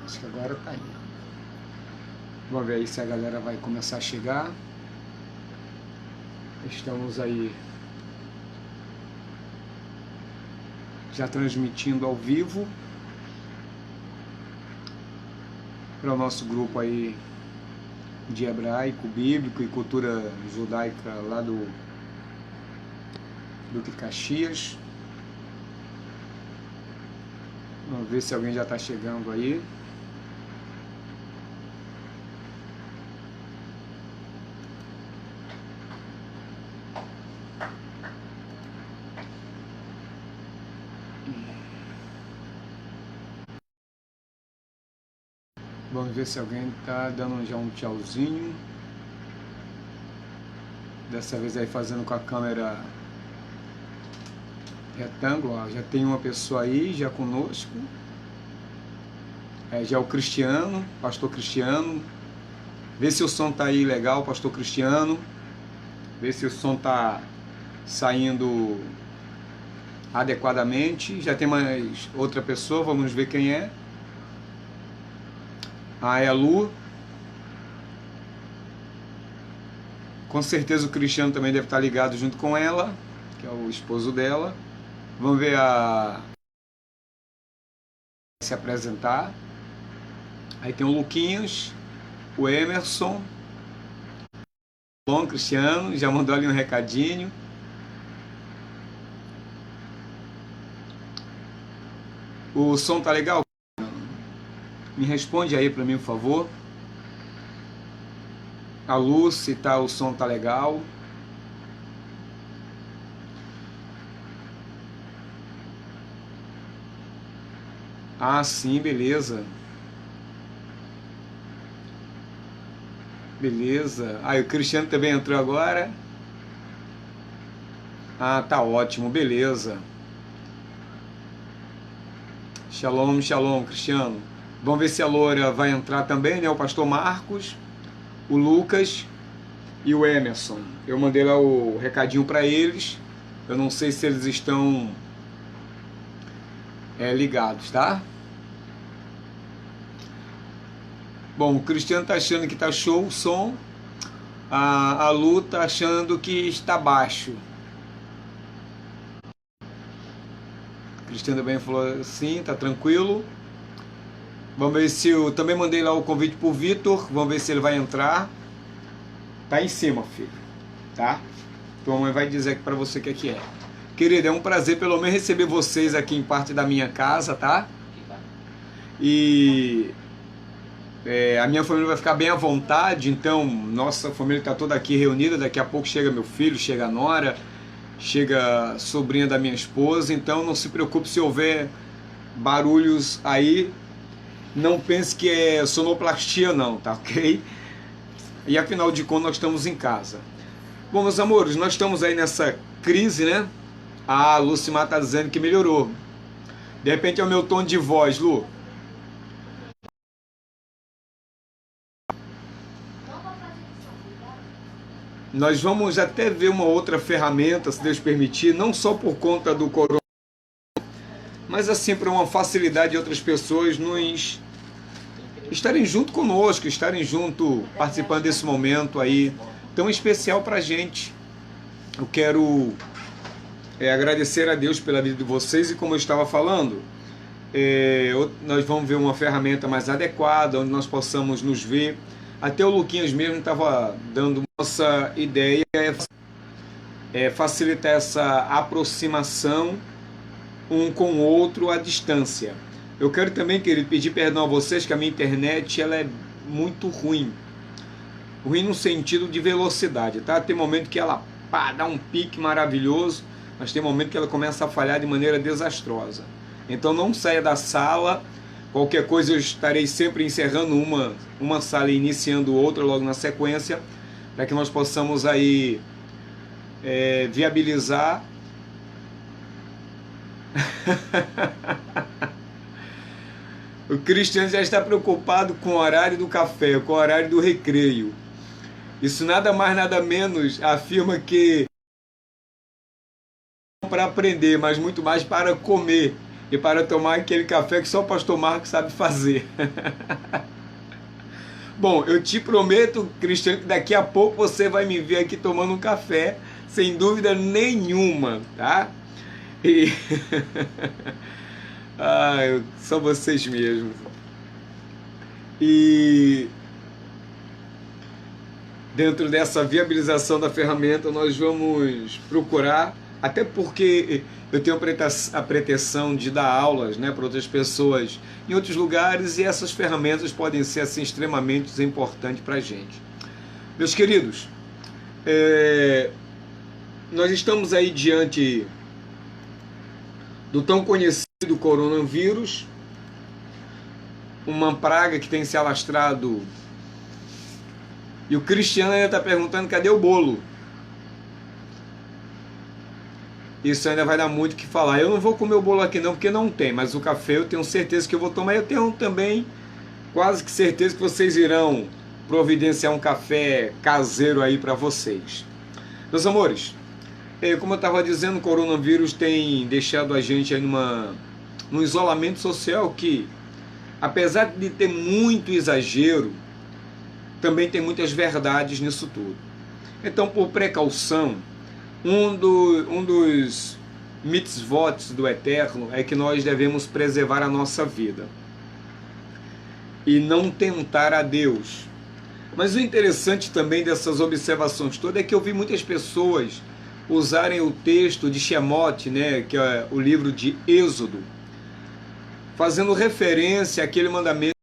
Acho que agora tá indo. Vamos ver aí se a galera vai começar a chegar. Estamos aí já transmitindo ao vivo para o nosso grupo aí de hebraico, bíblico e cultura judaica lá do Duque Caxias. Vamos ver se alguém já está chegando aí. Vamos ver se alguém está dando já um tchauzinho. Dessa vez aí fazendo com a câmera retângulo. Ó, já tem uma pessoa aí já conosco. Já é o Cristiano, pastor Cristiano. Vê se o som tá aí legal, pastor Cristiano. Vê se o som tá saindo adequadamente. Já tem mais outra pessoa, vamos ver quem é. É a Lu. Com certeza o Cristiano também deve estar ligado junto com ela, que é o esposo dela. Vamos ver a se apresentar. Aí tem o Luquinhas, o Emerson, bom Cristiano, já mandou ali um recadinho. O som tá legal? Me responde aí para mim, por favor. A luz, se tá, o som tá legal. Ah, sim, beleza. Beleza. Ah, e o Cristiano também entrou agora. Ah, tá ótimo, beleza. Shalom, shalom, Cristiano. Vamos ver se a Loura vai entrar também, né? O pastor Marcos, o Lucas e o Emerson. Eu mandei lá o recadinho para eles. Eu não sei se eles estão ligados, tá? Bom, o Cristiano tá achando que tá show o som. A Lu tá achando que está baixo. O Cristiano também falou assim, tá tranquilo. Vamos ver se eu também mandei lá o convite pro Vitor. Vamos ver se ele vai entrar. Tá em cima, filho. Tá? Tua mãe vai dizer aqui pra você o que é. Querida, é um prazer pelo menos receber vocês aqui em parte da minha casa, tá? E a minha família vai ficar bem à vontade, então nossa família está toda aqui reunida. Daqui a pouco chega meu filho, chega a nora, chega a sobrinha da minha esposa, então não se preocupe se houver barulhos aí, não pense que é sonoplastia não, tá ok? E afinal de contas nós estamos em casa. Bom, meus amores, nós estamos aí nessa crise, né? A Lucimar está dizendo que melhorou. De repente é o meu tom de voz, Lu. Nós vamos até ver uma outra ferramenta, se Deus permitir, não só por conta do corona, mas assim para uma facilidade de outras pessoas nos estarem junto conosco, estarem junto, participando desse momento aí tão especial para a gente. Eu quero agradecer a Deus pela vida de vocês e como eu estava falando, nós vamos ver uma ferramenta mais adequada, onde nós possamos nos ver. Até o Luquinhas mesmo estava dando nossa ideia facilitar essa aproximação um com o outro à distância. Eu quero também, querido, pedir perdão a vocês que a minha internet ela é muito ruim. Ruim no sentido de velocidade, tá? Tem momento que ela dá um pique maravilhoso, mas tem momento que ela começa a falhar de maneira desastrosa. Então não saia da sala. Qualquer coisa eu estarei sempre encerrando uma sala e iniciando outra logo na sequência, para que nós possamos aí viabilizar o Cristiano já está preocupado com o horário do café, com o horário do recreio. Isso nada mais nada menos afirma que para aprender, mas muito mais para comer. e para tomar aquele café que só o pastor Marcos sabe fazer. Bom, eu te prometo, Cristiano, que daqui a pouco você vai me ver aqui tomando um café, sem dúvida nenhuma, tá? E... são vocês mesmos. E dentro dessa viabilização da ferramenta, nós vamos procurar, até porque eu tenho a pretensão de dar aulas, né, para outras pessoas em outros lugares, e essas ferramentas podem ser assim extremamente importantes para a gente. Meus queridos, nós estamos aí diante do tão conhecido coronavírus, uma praga que tem se alastrado, e o Cristiano ainda está perguntando cadê o bolo. Isso ainda vai dar muito o que falar. Eu não vou comer o bolo aqui não, porque não tem, mas o café eu tenho certeza que eu vou tomar. Eu tenho também quase que certeza que vocês irão providenciar um café caseiro aí para vocês. Meus amores, como eu estava dizendo, o coronavírus tem deixado a gente aí num isolamento social que, apesar de ter muito exagero, também tem muitas verdades nisso tudo. Então, por precaução, um dos mitzvot do Eterno é que nós devemos preservar a nossa vida e não tentar a Deus. Mas o interessante também dessas observações todas é que eu vi muitas pessoas usarem o texto de Shemot, né, que é o livro de Êxodo, fazendo referência àquele mandamento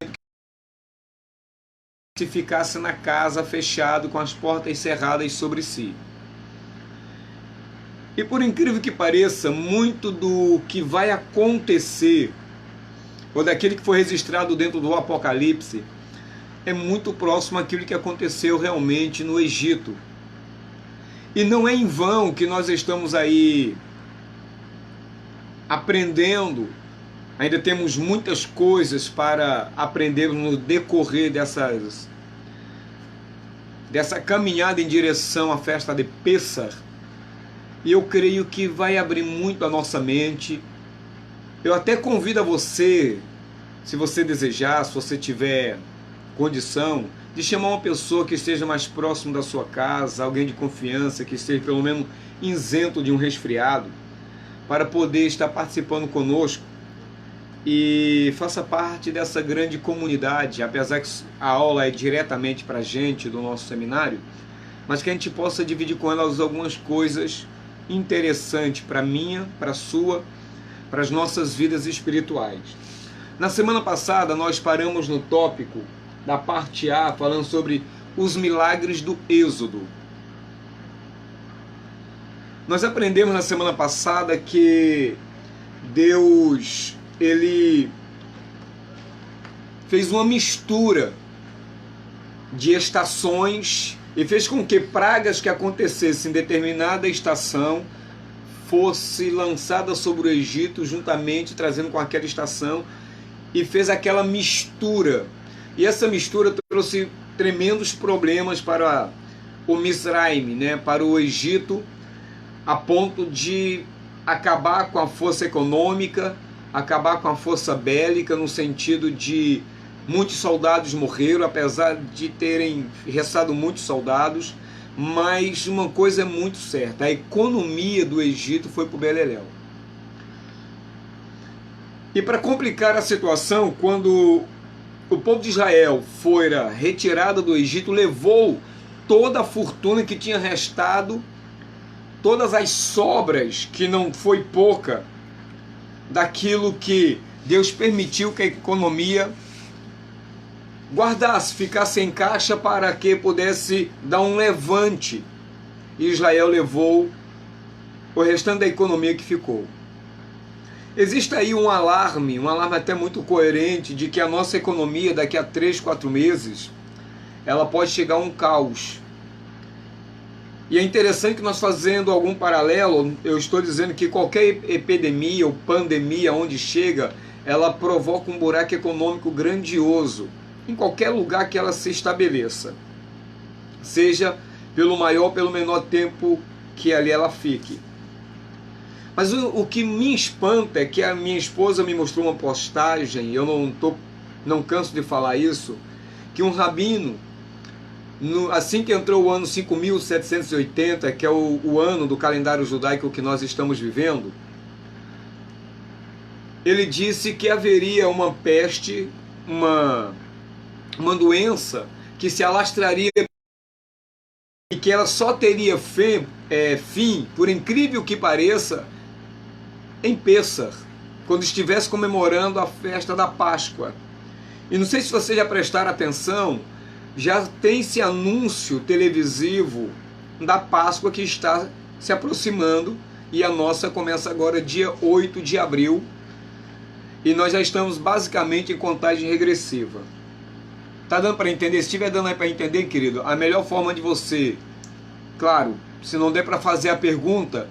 que se ficasse na casa fechado com as portas cerradas sobre si. E por incrível que pareça, muito do que vai acontecer, ou daquele que foi registrado dentro do Apocalipse, é muito próximo àquilo que aconteceu realmente no Egito. E não é em vão que nós estamos aí aprendendo, ainda temos muitas coisas para aprender no decorrer dessa caminhada em direção à festa de Pêssar. E eu creio que vai abrir muito a nossa mente. Eu até convido a você, se você desejar, se você tiver condição, de chamar uma pessoa que esteja mais próximo da sua casa, alguém de confiança, que esteja pelo menos isento de um resfriado, para poder estar participando conosco e faça parte dessa grande comunidade, apesar que a aula é diretamente para a gente do nosso seminário, mas que a gente possa dividir com elas algumas coisas interessante para a minha, para a sua, para as nossas vidas espirituais. Na semana passada nós paramos no tópico da parte A, falando sobre os milagres do Êxodo. Nós aprendemos na semana passada que Deus, ele fez uma mistura de estações e fez com que pragas que acontecessem em determinada estação fosse lançada sobre o Egito juntamente, trazendo com aquela estação, e fez aquela mistura. E essa mistura trouxe tremendos problemas para o Misraim, né, para o Egito, a ponto de acabar com a força econômica, acabar com a força bélica, no sentido de muitos soldados morreram, apesar de terem restado muitos soldados, mas uma coisa é muito certa, a economia do Egito foi para o beleléu. E para complicar a situação, quando o povo de Israel fora retirado do Egito, levou toda a fortuna que tinha restado, todas as sobras, que não foi pouca, daquilo que Deus permitiu que a economia guardasse, ficasse em caixa para que pudesse dar um levante. E Israel levou o restante da economia que ficou. Existe aí um alarme até muito coerente, de que a nossa economia daqui a 3, 4 meses, ela pode chegar a um caos. E é interessante que nós, fazendo algum paralelo, eu estou dizendo que qualquer epidemia ou pandemia onde chega, ela provoca um buraco econômico grandioso, em qualquer lugar que ela se estabeleça, seja pelo maior ou pelo menor tempo que ali ela fique. Mas o que me espanta é que a minha esposa me mostrou uma postagem, eu não canso de falar isso, que um rabino, assim que entrou o ano 5780, que é o ano do calendário judaico que nós estamos vivendo, ele disse que haveria uma peste, uma doença que se alastraria e que ela só teria fim, por incrível que pareça, em Pêssar, quando estivesse comemorando a festa da Páscoa. E não sei se vocês já prestaram atenção, já tem esse anúncio televisivo da Páscoa que está se aproximando, e a nossa começa agora dia 8 de abril, e nós já estamos basicamente em contagem regressiva. Tá dando para entender? Se estiver dando aí para entender, querido, a melhor forma de você, claro, se não der para fazer a pergunta,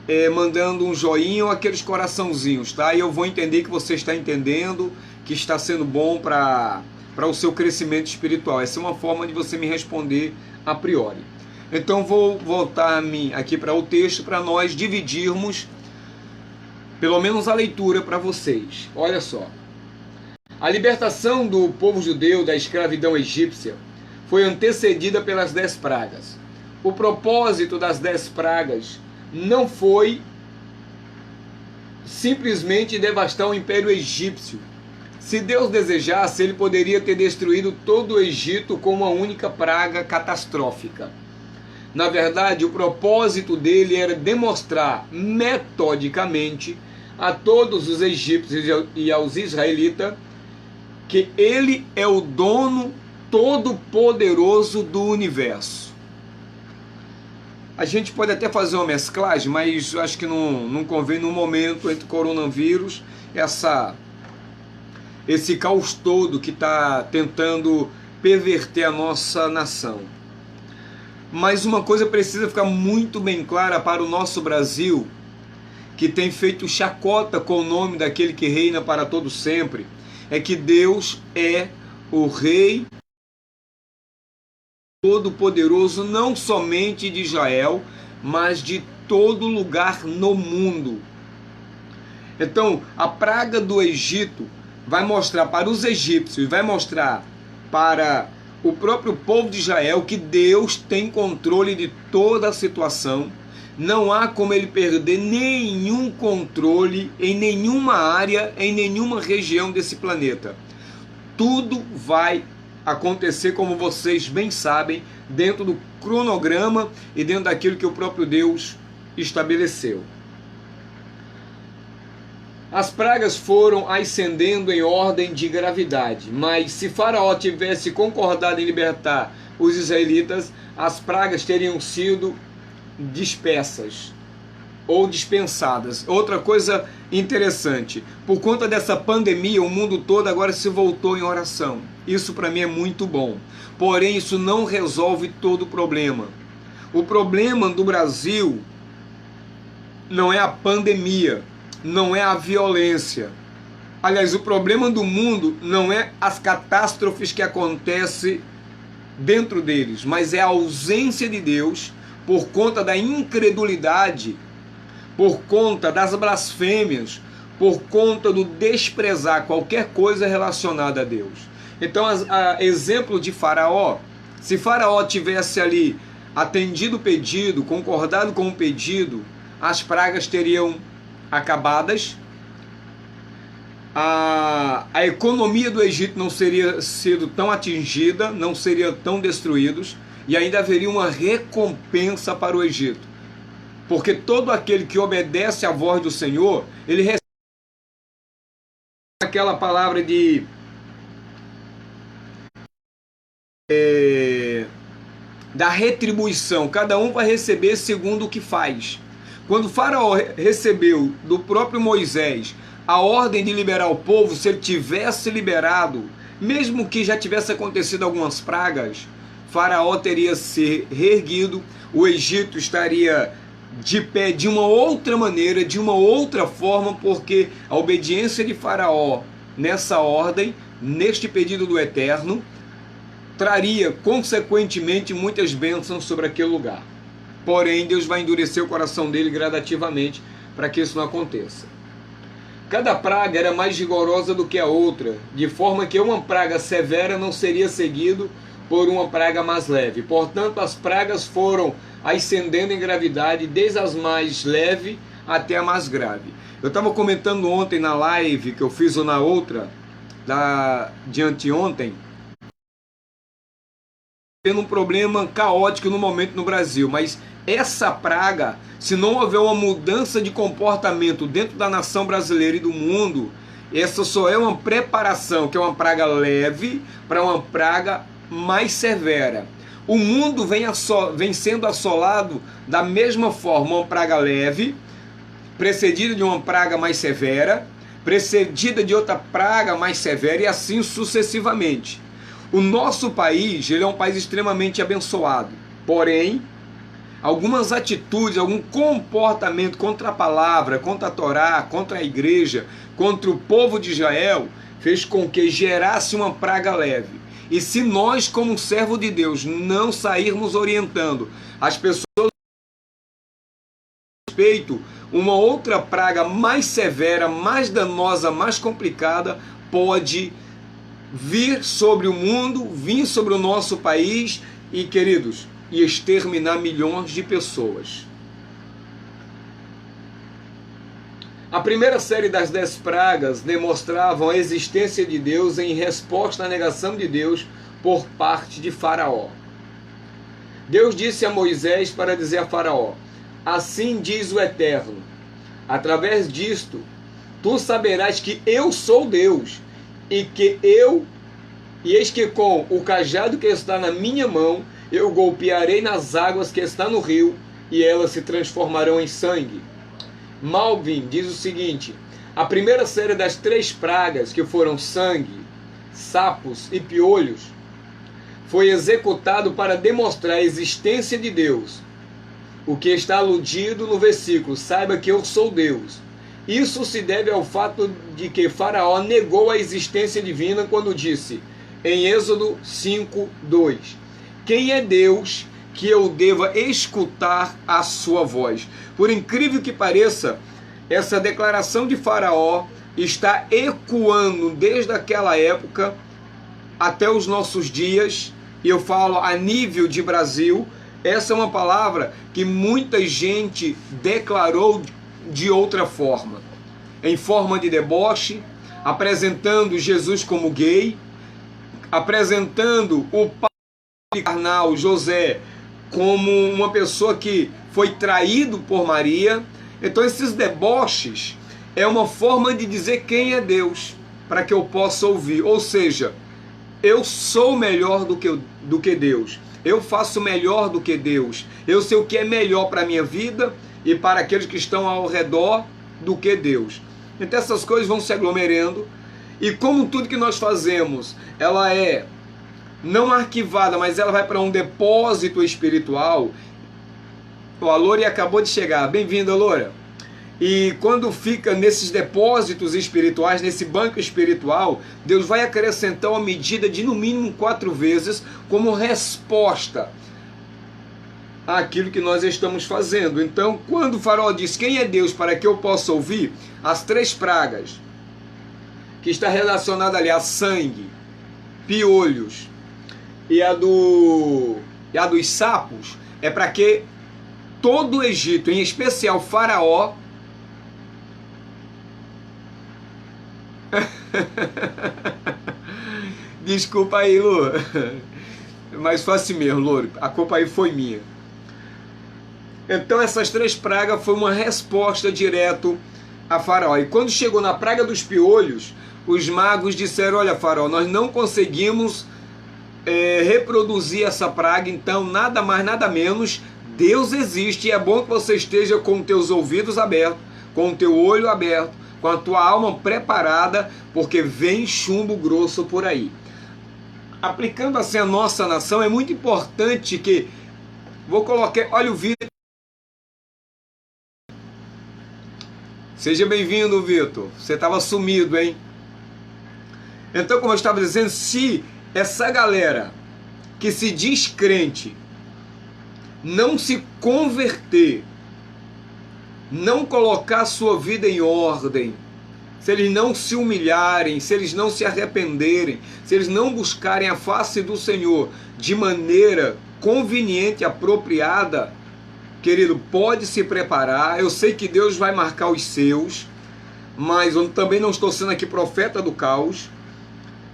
é mandando um joinha ou aqueles coraçãozinhos, tá? E eu vou entender que você está entendendo, que está sendo bom para o seu crescimento espiritual. Essa é uma forma de você me responder a priori. Então vou voltar aqui para o texto para nós dividirmos pelo menos a leitura para vocês. Olha só. A libertação do povo judeu da escravidão egípcia foi antecedida pelas 10 pragas. O propósito das 10 pragas não foi simplesmente devastar o Império Egípcio. Se Deus desejasse, ele poderia ter destruído todo o Egito com uma única praga catastrófica. Na verdade, o propósito dele era demonstrar metodicamente a todos os egípcios e aos israelitas que ele é o dono todo-poderoso do universo. A gente pode até fazer uma mesclagem, mas acho que não convém no momento entre coronavírus, esse caos todo que está tentando perverter a nossa nação. Mas uma coisa precisa ficar muito bem clara para o nosso Brasil, que tem feito chacota com o nome daquele que reina para todo sempre, é que Deus é o Rei Todo-Poderoso, não somente de Israel, mas de todo lugar no mundo. Então, a praga do Egito vai mostrar para os egípcios, vai mostrar para o próprio povo de Israel que Deus tem controle de toda a situação. Não há como ele perder nenhum controle em nenhuma área, em nenhuma região desse planeta. Tudo vai acontecer, como vocês bem sabem, dentro do cronograma e dentro daquilo que o próprio Deus estabeleceu. As pragas foram ascendendo em ordem de gravidade, mas se Faraó tivesse concordado em libertar os israelitas, as pragas teriam sido dispersas ou dispensadas. Outra coisa interessante, por conta dessa pandemia, o mundo todo agora se voltou em oração. Isso para mim é muito bom. Porém, isso não resolve todo o problema. O problema do Brasil não é a pandemia, não é a violência. Aliás, o problema do mundo não é as catástrofes que acontecem dentro deles, mas é a ausência de Deus por conta da incredulidade, por conta das blasfêmias, por conta do desprezar qualquer coisa relacionada a Deus. Então, exemplo de Faraó, se Faraó tivesse ali atendido o pedido, concordado com o pedido, as pragas teriam acabadas, a economia do Egito não seria sido tão atingida, não seria tão destruídos, e ainda haveria uma recompensa para o Egito. Porque todo aquele que obedece à voz do Senhor, ele recebe aquela palavra da retribuição. Cada um vai receber segundo o que faz. Quando Faraó recebeu do próprio Moisés a ordem de liberar o povo, se ele tivesse liberado, mesmo que já tivesse acontecido algumas pragas, Faraó teria se reerguido, o Egito estaria de pé de uma outra maneira, de uma outra forma, porque a obediência de Faraó nessa ordem, neste pedido do Eterno, traria consequentemente muitas bênçãos sobre aquele lugar. Porém, Deus vai endurecer o coração dele gradativamente para que isso não aconteça. Cada praga era mais rigorosa do que a outra, de forma que uma praga severa não seria seguido por uma praga mais leve. Portanto, as pragas foram ascendendo em gravidade, desde as mais leves até a mais grave. Eu estava comentando ontem na live que eu fiz, ou na outra, de anteontem, tendo um problema caótico no momento no Brasil, mas essa praga, se não houver uma mudança de comportamento dentro da nação brasileira e do mundo, essa só é uma preparação, que é uma praga leve, para uma praga mais severa. O mundo vem sendo assolado da mesma forma, uma praga leve, precedida de uma praga mais severa, precedida de outra praga mais severa, e assim sucessivamente. O nosso país, ele é um país extremamente abençoado, porém, algumas atitudes, algum comportamento contra a palavra, contra a Torá, contra a igreja, contra o povo de Israel, fez com que gerasse uma praga leve. E se nós, como servo de Deus, não sairmos orientando as pessoas a respeito, uma outra praga mais severa, mais danosa, mais complicada, pode vir sobre o mundo, vir sobre o nosso país e, queridos, e exterminar milhões de pessoas. A primeira série das 10 pragas demonstravam a existência de Deus em resposta à negação de Deus por parte de Faraó. Deus disse a Moisés para dizer a Faraó: assim diz o Eterno, através disto, tu saberás que eu sou Deus, e eis que com o cajado que está na minha mão, eu golpearei nas águas que está no rio, e elas se transformarão em sangue. Malvin diz o seguinte: a primeira série das 3 pragas, que foram sangue, sapos e piolhos, foi executado para demonstrar a existência de Deus. O que está aludido no versículo, saiba que eu sou Deus. Isso se deve ao fato de que Faraó negou a existência divina quando disse, em Êxodo 5:2, quem é Deus que eu deva escutar a sua voz? Por incrível que pareça, essa declaração de Faraó está ecoando desde aquela época até os nossos dias, e eu falo a nível de Brasil. Essa é uma palavra que muita gente declarou de outra forma, em forma de deboche, apresentando Jesus como gay, apresentando o pai carnal José como uma pessoa que foi traído por Maria. Então esses deboches é uma forma de dizer quem é Deus, para que eu possa ouvir. Ou seja, eu sou melhor do que Deus, eu faço melhor do que Deus, eu sei o que é melhor para a minha vida e para aqueles que estão ao redor do que Deus. Então essas coisas vão se aglomerando, e como tudo que nós fazemos, ela é não arquivada, mas ela vai para um depósito espiritual. A Lore acabou de chegar, bem-vinda, Loura. E quando fica nesses depósitos espirituais, nesse banco espiritual, Deus vai acrescentar uma medida de no mínimo 4 vezes como resposta àquilo que nós estamos fazendo. Então, quando o Faraó diz quem é Deus para que eu possa ouvir, as 3 pragas, que está relacionada ali a sangue, piolhos e a dos sapos, é para que todo o Egito, em especial Faraó, desculpa aí, Lu, mas foi assim mesmo, Louro, a culpa aí foi minha. Então essas 3 pragas foi uma resposta direto a Faraó. E quando chegou na praga dos piolhos, os magos disseram: olha, Faraó, nós não conseguimos reproduzir essa praga, então nada mais, nada menos, Deus existe, e é bom que você esteja com teus ouvidos abertos, com o teu olho aberto, com a tua alma preparada, porque vem chumbo grosso por aí. Aplicando assim a nossa nação, é muito importante que, vou colocar, olha o Vitor. Seja bem-vindo, Vitor. Você estava sumido, hein? Então, como eu estava dizendo, se essa galera que se diz crente não se converter não colocar sua vida em ordem, se eles não se humilharem, se eles não se arrependerem, se eles não buscarem a face do Senhor de maneira conveniente, apropriada, querido, pode se preparar. Eu sei que Deus vai marcar os seus, mas eu também não estou sendo aqui profeta do caos,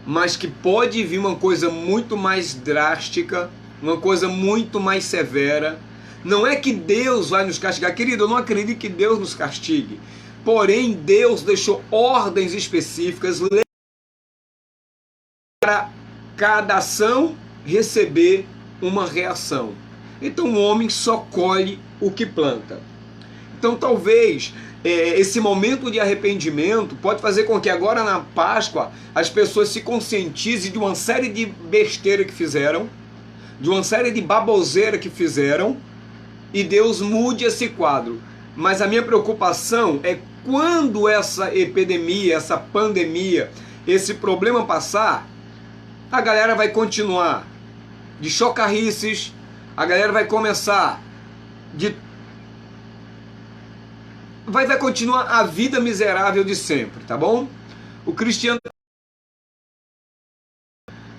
mas que pode vir uma coisa muito mais drástica, uma coisa muito mais severa. Não é que Deus vai nos castigar, querido, eu não acredito que Deus nos castigue, porém Deus deixou ordens específicas para cada ação receber uma reação. Então o homem só colhe o que planta. Então talvez esse momento de arrependimento pode fazer com que agora na Páscoa as pessoas se conscientizem de uma série de besteira que fizeram, de uma série de baboseira que fizeram, e Deus mude esse quadro. Mas a minha preocupação é quando essa epidemia, essa pandemia, esse problema passar, a galera vai continuar de chocarrices, a galera vai começar vai continuar a vida miserável de sempre, tá bom? O cristiano,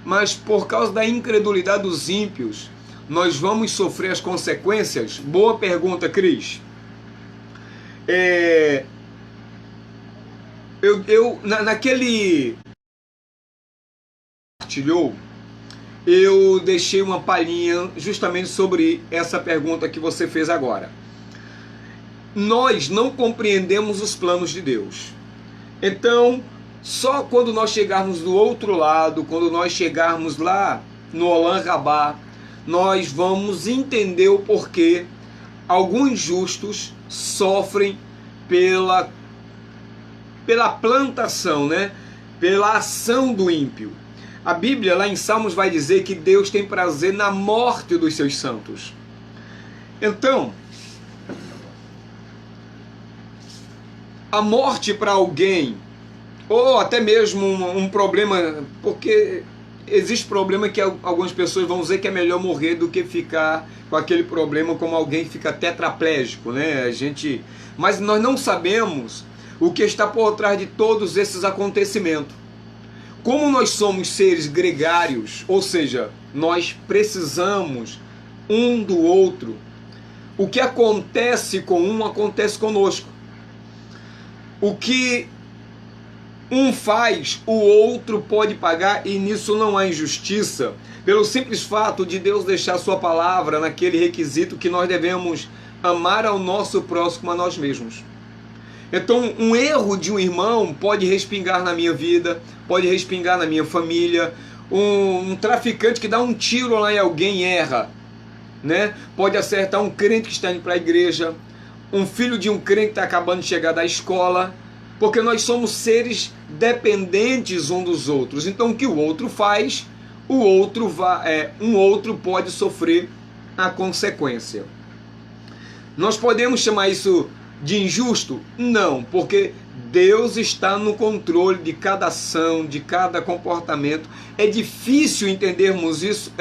mas por causa da incredulidade dos ímpios, nós vamos sofrer as consequências? Boa pergunta, Cris. Naquele partilhou, eu deixei uma palhinha justamente sobre essa pergunta que você fez agora. Nós não compreendemos os planos de Deus. Então, só quando nós chegarmos do outro lado, quando nós chegarmos lá no Olam Rabá, nós vamos entender o porquê alguns justos sofrem pela plantação, né? Pela ação do ímpio. A Bíblia lá em Salmos vai dizer que Deus tem prazer na morte dos seus santos. Então, a morte para alguém, ou até mesmo um problema, porque existe problema que algumas pessoas vão dizer que é melhor morrer do que ficar com aquele problema, como alguém que fica tetraplégico, né? Mas nós não sabemos o que está por trás de todos esses acontecimentos. Como nós somos seres gregários, ou seja, nós precisamos um do outro, o que acontece com um acontece conosco. O que um faz, o outro pode pagar, e nisso não há injustiça, pelo simples fato de Deus deixar sua palavra naquele requisito que nós devemos amar ao nosso próximo a nós mesmos. Então, um erro de um irmão pode respingar na minha vida, pode respingar na minha família. Um traficante que dá um tiro lá em alguém erra, né? Pode acertar um crente que está indo para a igreja, um filho de um crente que está acabando de chegar da escola, porque nós somos seres dependentes um dos outros. Então, o que o outro faz, um outro pode sofrer a consequência. Nós podemos chamar isso de injusto? Não, porque Deus está no controle de cada ação, de cada comportamento. É difícil entendermos isso?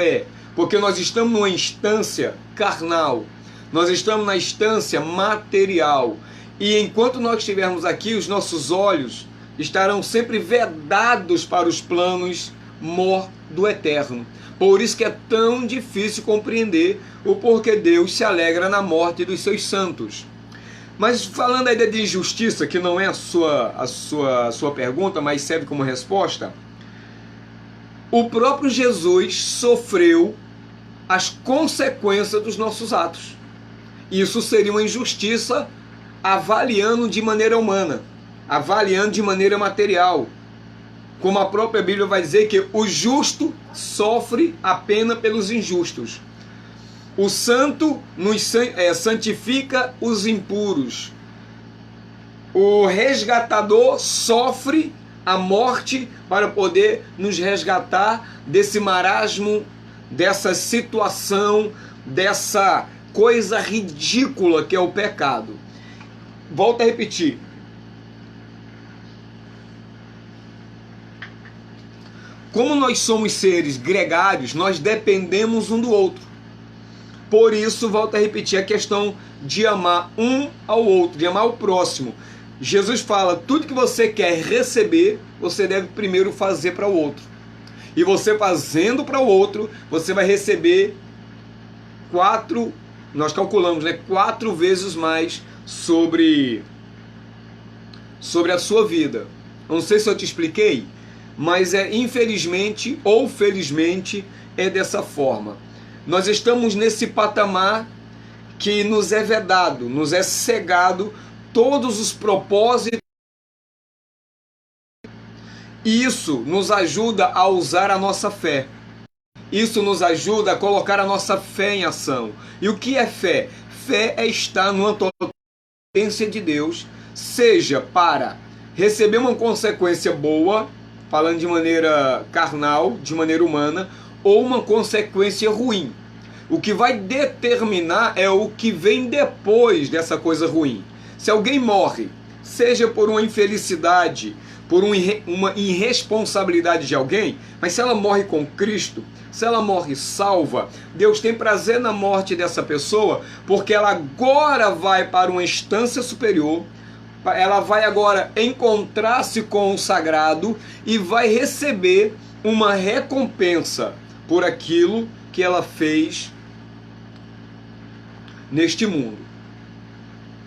Porque nós estamos numa instância carnal, nós estamos na instância material, e enquanto nós estivermos aqui, os nossos olhos estarão sempre vedados para os planos do eterno. Por isso que é tão difícil compreender o porquê Deus se alegra na morte dos seus santos. Mas falando ainda de injustiça, que não é a sua pergunta, mas serve como resposta, o próprio Jesus sofreu as consequências dos nossos atos. Isso seria uma injustiça avaliando de maneira humana, avaliando de maneira material. Como a própria Bíblia vai dizer que o justo sofre a pena pelos injustos. O santo santifica os impuros. O resgatador sofre a morte para poder nos resgatar desse marasmo, dessa situação, dessa coisa ridícula que é o pecado. Volto a repetir. Como nós somos seres gregários, nós dependemos um do outro. Por isso, volto a repetir a questão de amar um ao outro, de amar o próximo. Jesus fala, tudo que você quer receber, você deve primeiro fazer para o outro. E você fazendo para o outro, você vai receber nós calculamos, né, 4 vezes mais sobre a sua vida. Não sei se eu te expliquei, mas infelizmente ou felizmente é dessa forma. Nós estamos nesse patamar que nos é vedado, nos é cegado todos os propósitos. E isso nos ajuda a usar a nossa fé. Isso nos ajuda a colocar a nossa fé em ação. E o que é fé? Fé é estar numa tendência de Deus, seja para receber uma consequência boa, falando de maneira carnal, de maneira humana, ou uma consequência ruim. O que vai determinar é o que vem depois dessa coisa ruim. Se alguém morre, seja por uma infelicidade, por uma irresponsabilidade de alguém, mas se ela morre com Cristo, se ela morre salva, Deus tem prazer na morte dessa pessoa, porque ela agora vai para uma instância superior, ela vai agora encontrar-se com o sagrado e vai receber uma recompensa por aquilo que ela fez neste mundo.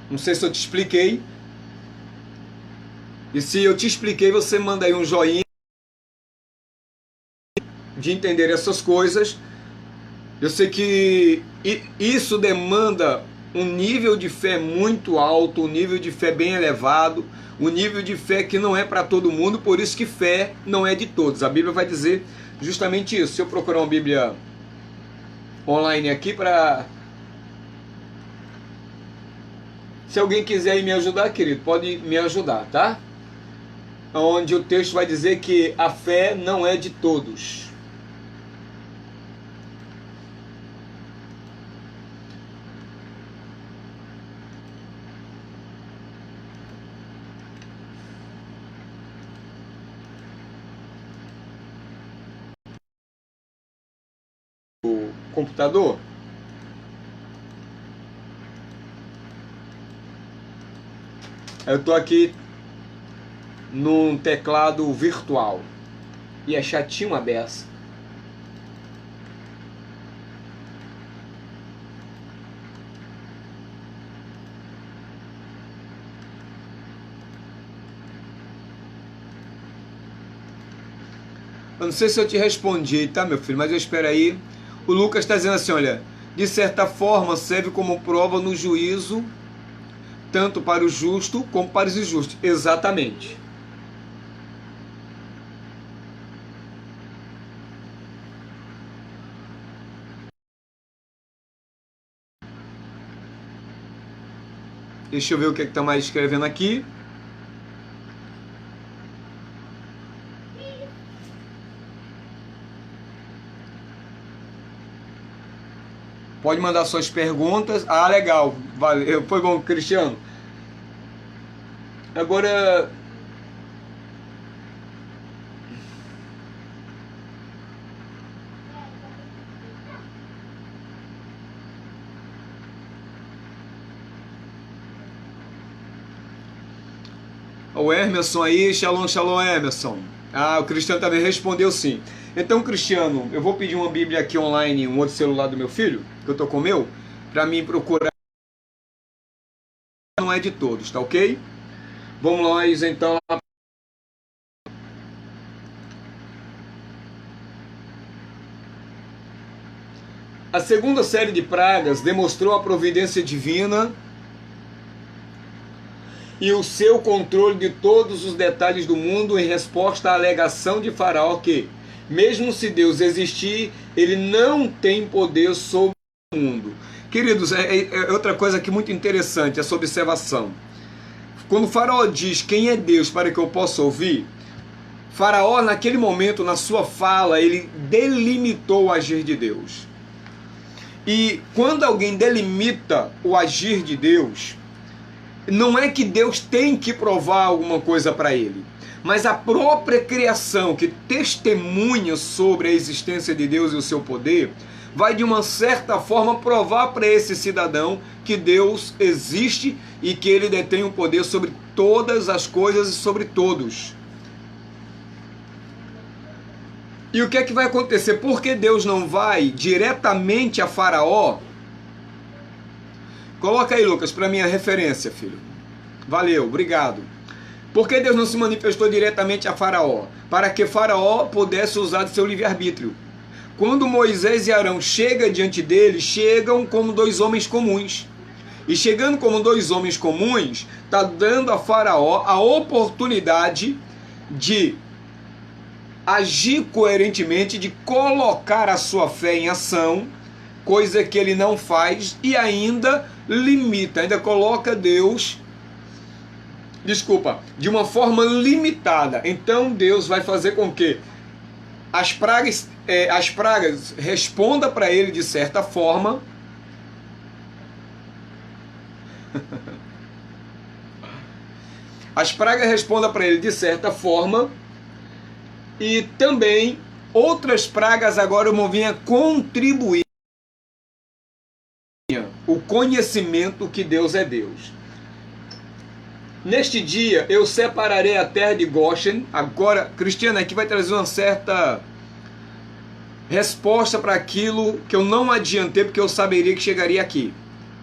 Não sei se eu te expliquei. E se eu te expliquei, você manda aí um joinha de entender essas coisas. Eu sei que isso demanda um nível de fé muito alto, um nível de fé bem elevado, um nível de fé que não é para todo mundo, por isso que fé não é de todos. A Bíblia vai dizer justamente isso. Se eu procurar uma Bíblia online aqui para... Se alguém quiser ir me ajudar, querido, pode me ajudar, tá? Onde o texto vai dizer que a fé não é de todos. O computador. Eu estou aqui num teclado virtual e é chatinho a beça. Eu não sei se eu te respondi, tá, meu filho? Mas eu espero aí. O Lucas está dizendo assim, olha, de certa forma serve como prova no juízo, tanto para o justo como para os injustos. Exatamente. Deixa eu ver o que está mais escrevendo aqui. Pode mandar suas perguntas. Ah, legal. Valeu. Foi bom, Cristiano. Agora... O Emerson aí, shalom, shalom, Emerson. Ah, o Cristiano também respondeu sim. Então, Cristiano, eu vou pedir uma Bíblia aqui online, um outro celular do meu filho, que eu tô com o meu, para mim procurar. Não é de todos, tá ok? Vamos nós então. A segunda série de pragas demonstrou a providência divina e o seu controle de todos os detalhes do mundo em resposta à alegação de Faraó que, mesmo se Deus existir, ele não tem poder sobre o mundo. Queridos, é outra coisa aqui muito interessante, essa observação. Quando Faraó diz quem é Deus para que eu possa ouvir, Faraó naquele momento, na sua fala, ele delimitou o agir de Deus. E quando alguém delimita o agir de Deus, não é que Deus tem que provar alguma coisa para ele, mas a própria criação que testemunha sobre a existência de Deus e o seu poder, vai de uma certa forma provar para esse cidadão que Deus existe e que ele detém o poder sobre todas as coisas e sobre todos. E o que é que vai acontecer? Por que Deus não vai diretamente a Faraó? Coloca aí, Lucas, para minha referência, filho. Valeu, obrigado. Por que Deus não se manifestou diretamente a Faraó? Para que Faraó pudesse usar de seu livre-arbítrio. Quando Moisés e Arão chegam diante dele, chegam como dois homens comuns. E chegando como dois homens comuns, está dando a Faraó a oportunidade de agir coerentemente, de colocar a sua fé em ação, coisa que ele não faz e ainda limita, ainda coloca Deus, de uma forma limitada. Então Deus vai fazer com que as pragas respondam para ele de certa forma, as pragas respondam para ele de certa forma, e também outras pragas agora vão vir a contribuir o conhecimento que Deus é Deus. Neste dia eu separarei a terra de Goshen. Agora, Cristiana, aqui vai trazer uma certa resposta para aquilo que eu não adiantei, porque eu saberia que chegaria aqui.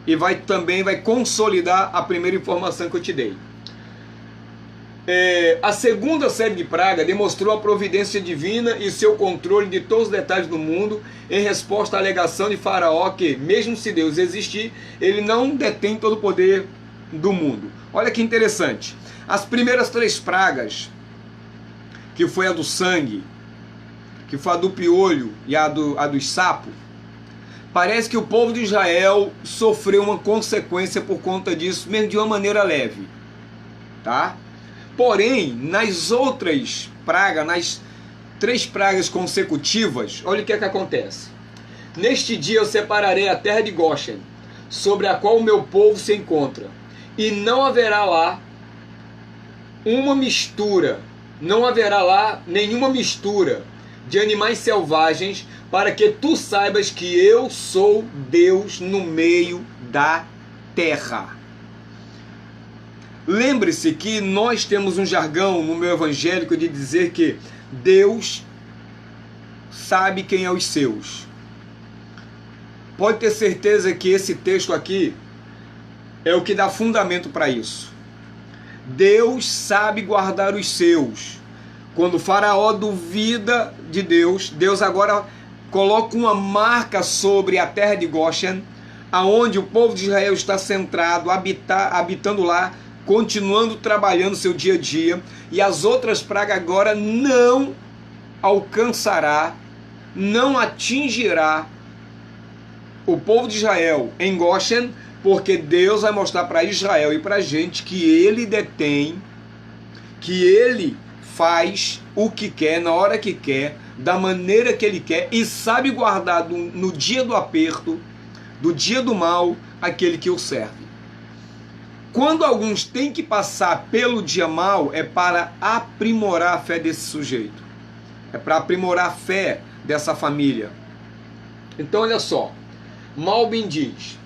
E também vai consolidar a primeira informação que eu te dei. A segunda série de praga demonstrou a providência divina e seu controle de todos os detalhes do mundo em resposta à alegação de Faraó que, mesmo se Deus existir, ele não detém todo o poder do mundo. Olha que interessante. As primeiras 3 pragas, que foi a do sangue, que foi a do piolho e a dos sapos, parece que o povo de Israel sofreu uma consequência por conta disso, mesmo de uma maneira leve. Tá? Porém, nas outras pragas, nas 3 pragas consecutivas, olha o que é que acontece. Neste dia eu separarei a terra de Goshen, sobre a qual o meu povo se encontra, e não haverá lá uma mistura, não haverá lá nenhuma mistura de animais selvagens, para que tu saibas que eu sou Deus no meio da terra. Lembre-se que nós temos um jargão no meio evangélico de dizer que Deus sabe quem é os seus. Pode ter certeza que esse texto aqui é o que dá fundamento para isso. Deus sabe guardar os seus. Quando o Faraó duvida de Deus, Deus agora coloca uma marca sobre a terra de Goshen, aonde o povo de Israel está centrado, habitando lá, continuando trabalhando seu dia a dia, e as outras pragas agora não alcançará, não atingirá o povo de Israel em Goshen, porque Deus vai mostrar para Israel e para a gente que ele detém, que ele faz o que quer, na hora que quer, da maneira que ele quer, e sabe guardar no dia do aperto, do dia do mal, aquele que o serve. Quando alguns têm que passar pelo dia mal, é para aprimorar a fé desse sujeito. É para aprimorar a fé dessa família. Então olha só, Malbim diz,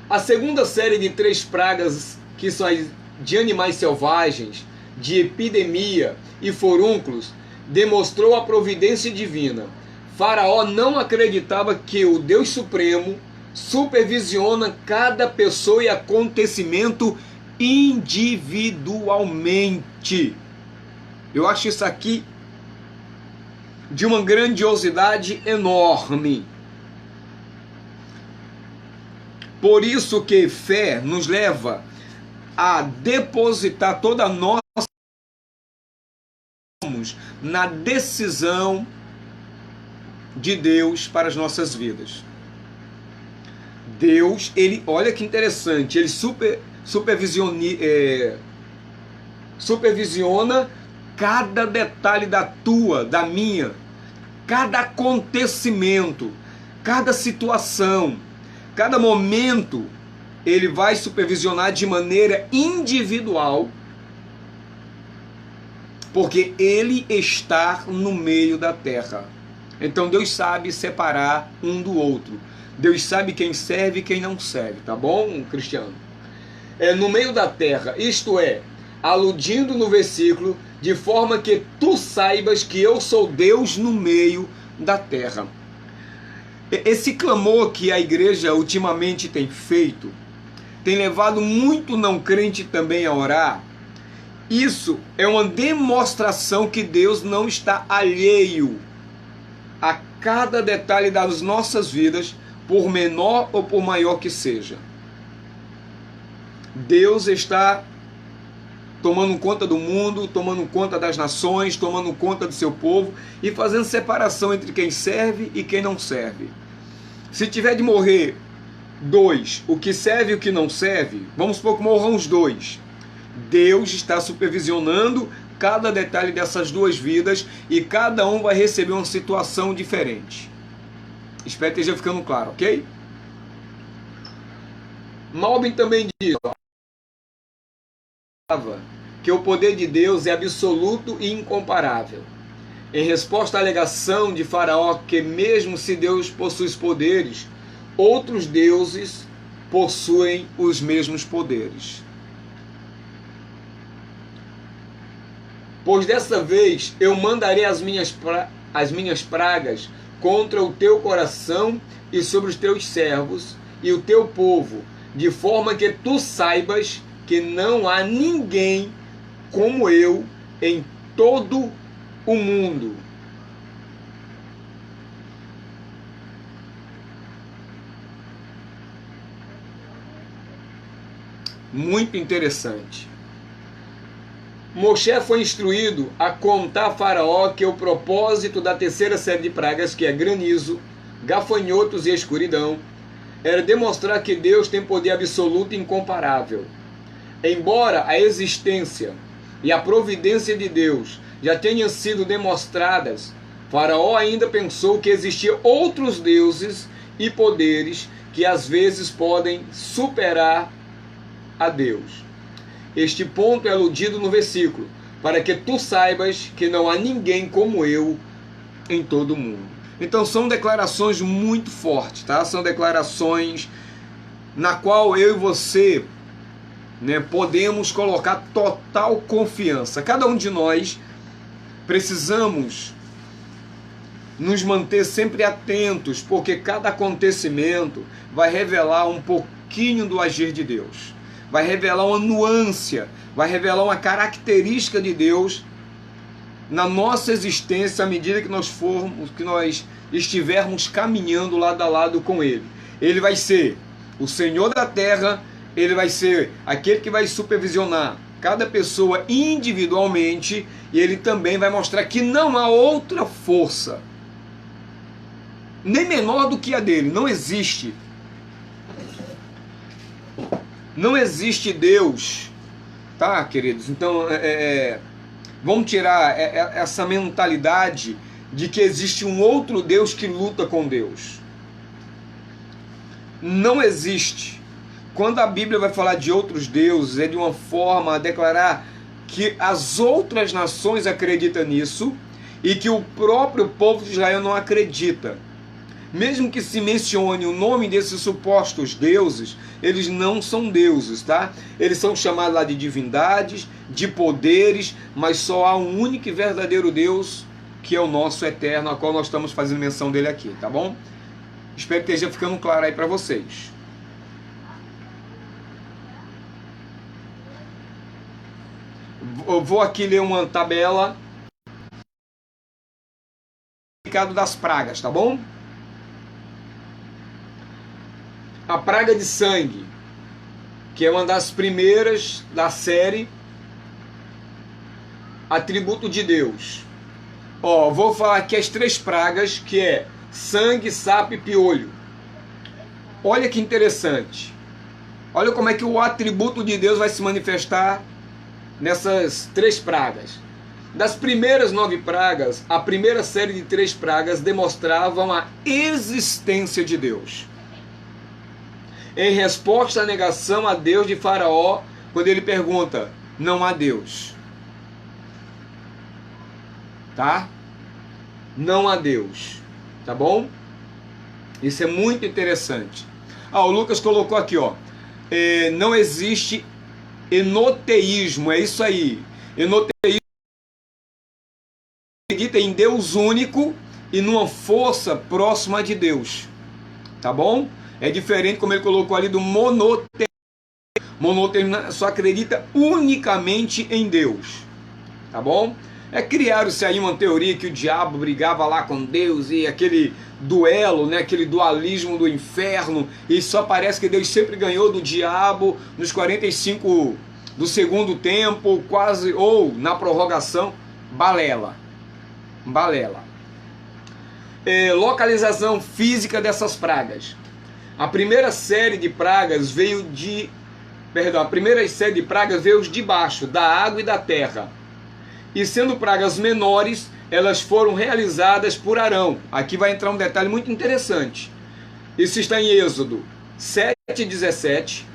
a segunda série de 3 pragas, que são de animais selvagens, de epidemia e furúnculos, demonstrou a providência divina. Faraó não acreditava que o Deus Supremo supervisiona cada pessoa e acontecimento individualmente. Eu acho isso aqui de uma grandiosidade enorme. Por isso que fé nos leva a depositar toda a nossa na decisão de Deus para as nossas vidas. Deus, ele, olha que interessante, ele supervisiona cada detalhe da tua, da minha, cada acontecimento, cada situação, cada momento, ele vai supervisionar de maneira individual, porque ele está no meio da terra. Então Deus sabe separar um do outro. Deus sabe quem serve e quem não serve, tá bom, Cristiano? No meio da terra, isto é, aludindo no versículo, de forma que tu saibas que eu sou Deus no meio da terra. Esse clamor que a igreja ultimamente tem feito, tem levado muito não crente também a orar. Isso é uma demonstração que Deus não está alheio a cada detalhe das nossas vidas, por menor ou por maior que seja. Deus está tomando conta do mundo, tomando conta das nações, tomando conta do seu povo e fazendo separação entre quem serve e quem não serve. Se tiver de morrer dois, o que serve e o que não serve, vamos supor que morram os dois. Deus está supervisionando cada detalhe dessas duas vidas e cada um vai receber uma situação diferente. Espero que esteja ficando claro, ok? Malbin também diz que o poder de Deus é absoluto e incomparável. Em resposta à alegação de Faraó que mesmo se Deus possui os poderes, outros deuses possuem os mesmos poderes. Pois dessa vez eu mandarei as minhas pragas contra o teu coração e sobre os teus servos e o teu povo, de forma que tu saibas que não há ninguém como eu em todo o mundo. Muito interessante. Moshe foi instruído a contar a Faraó que o propósito da terceira série de pragas, que é granizo, gafanhotos e escuridão, era demonstrar que Deus tem poder absoluto e incomparável. Embora a existência e a providência de Deus já tenham sido demonstradas, Faraó ainda pensou que existiam outros deuses e poderes que às vezes podem superar a Deus. Este ponto é aludido no versículo, para que tu saibas que não há ninguém como eu em todo o mundo. Então são declarações muito fortes, tá? São declarações na qual eu e você, podemos colocar total confiança. Cada um de nós precisamos nos manter sempre atentos, porque cada acontecimento vai revelar um pouquinho do agir de Deus. Vai revelar uma nuance, vai revelar uma característica de Deus na nossa existência à medida que nós estivermos caminhando lado a lado com Ele. Ele vai ser o Senhor da terra, Ele vai ser aquele que vai supervisionar cada pessoa individualmente e Ele também vai mostrar que não há outra força, nem menor do que a dele, não existe. Não existe Deus, tá, queridos? Então, vamos tirar essa mentalidade de que existe um outro Deus que luta com Deus. Não existe. Quando a Bíblia vai falar de outros deuses, é de uma forma a declarar que as outras nações acreditam nisso e que o próprio povo de Israel não acredita. Mesmo que se mencione o nome desses supostos deuses, eles não são deuses, tá? Eles são chamados lá de divindades, de poderes, mas só há um único e verdadeiro Deus, que é o nosso eterno, a qual nós estamos fazendo menção dele aqui, tá bom? Espero que esteja ficando claro aí para vocês. Eu vou aqui ler uma tabela das pragas, tá bom? A praga de sangue, que é uma das primeiras da série, atributo de Deus. Vou falar aqui as 3 pragas, que é sangue, sapo e piolho. Olha que interessante. Olha como é que o atributo de Deus vai se manifestar nessas 3 pragas. Das primeiras 9 pragas, a primeira série de 3 pragas demonstravam a existência de Deus. Em resposta à negação a Deus de Faraó, quando ele pergunta, não há Deus. Tá? Não há Deus. tá bom? Isso é muito interessante. O Lucas colocou aqui, ó, não existe enoteísmo, é isso aí. Enoteísmo acredita em Deus único e numa força próxima de Deus, tá bom? É diferente, como ele colocou ali, do monoteísmo. Monoteísmo só acredita unicamente em Deus, tá bom? Criaram-se aí uma teoria que o diabo brigava lá com Deus e aquele duelo, né, aquele dualismo do inferno, e só parece que Deus sempre ganhou do diabo nos 45 do segundo tempo, quase, ou na prorrogação. Balela. Localização física dessas pragas. A primeira série de pragas veio de baixo, da água e da terra. E sendo pragas menores, elas foram realizadas por Arão. Aqui vai entrar um detalhe muito interessante. Isso está em Êxodo 7:17,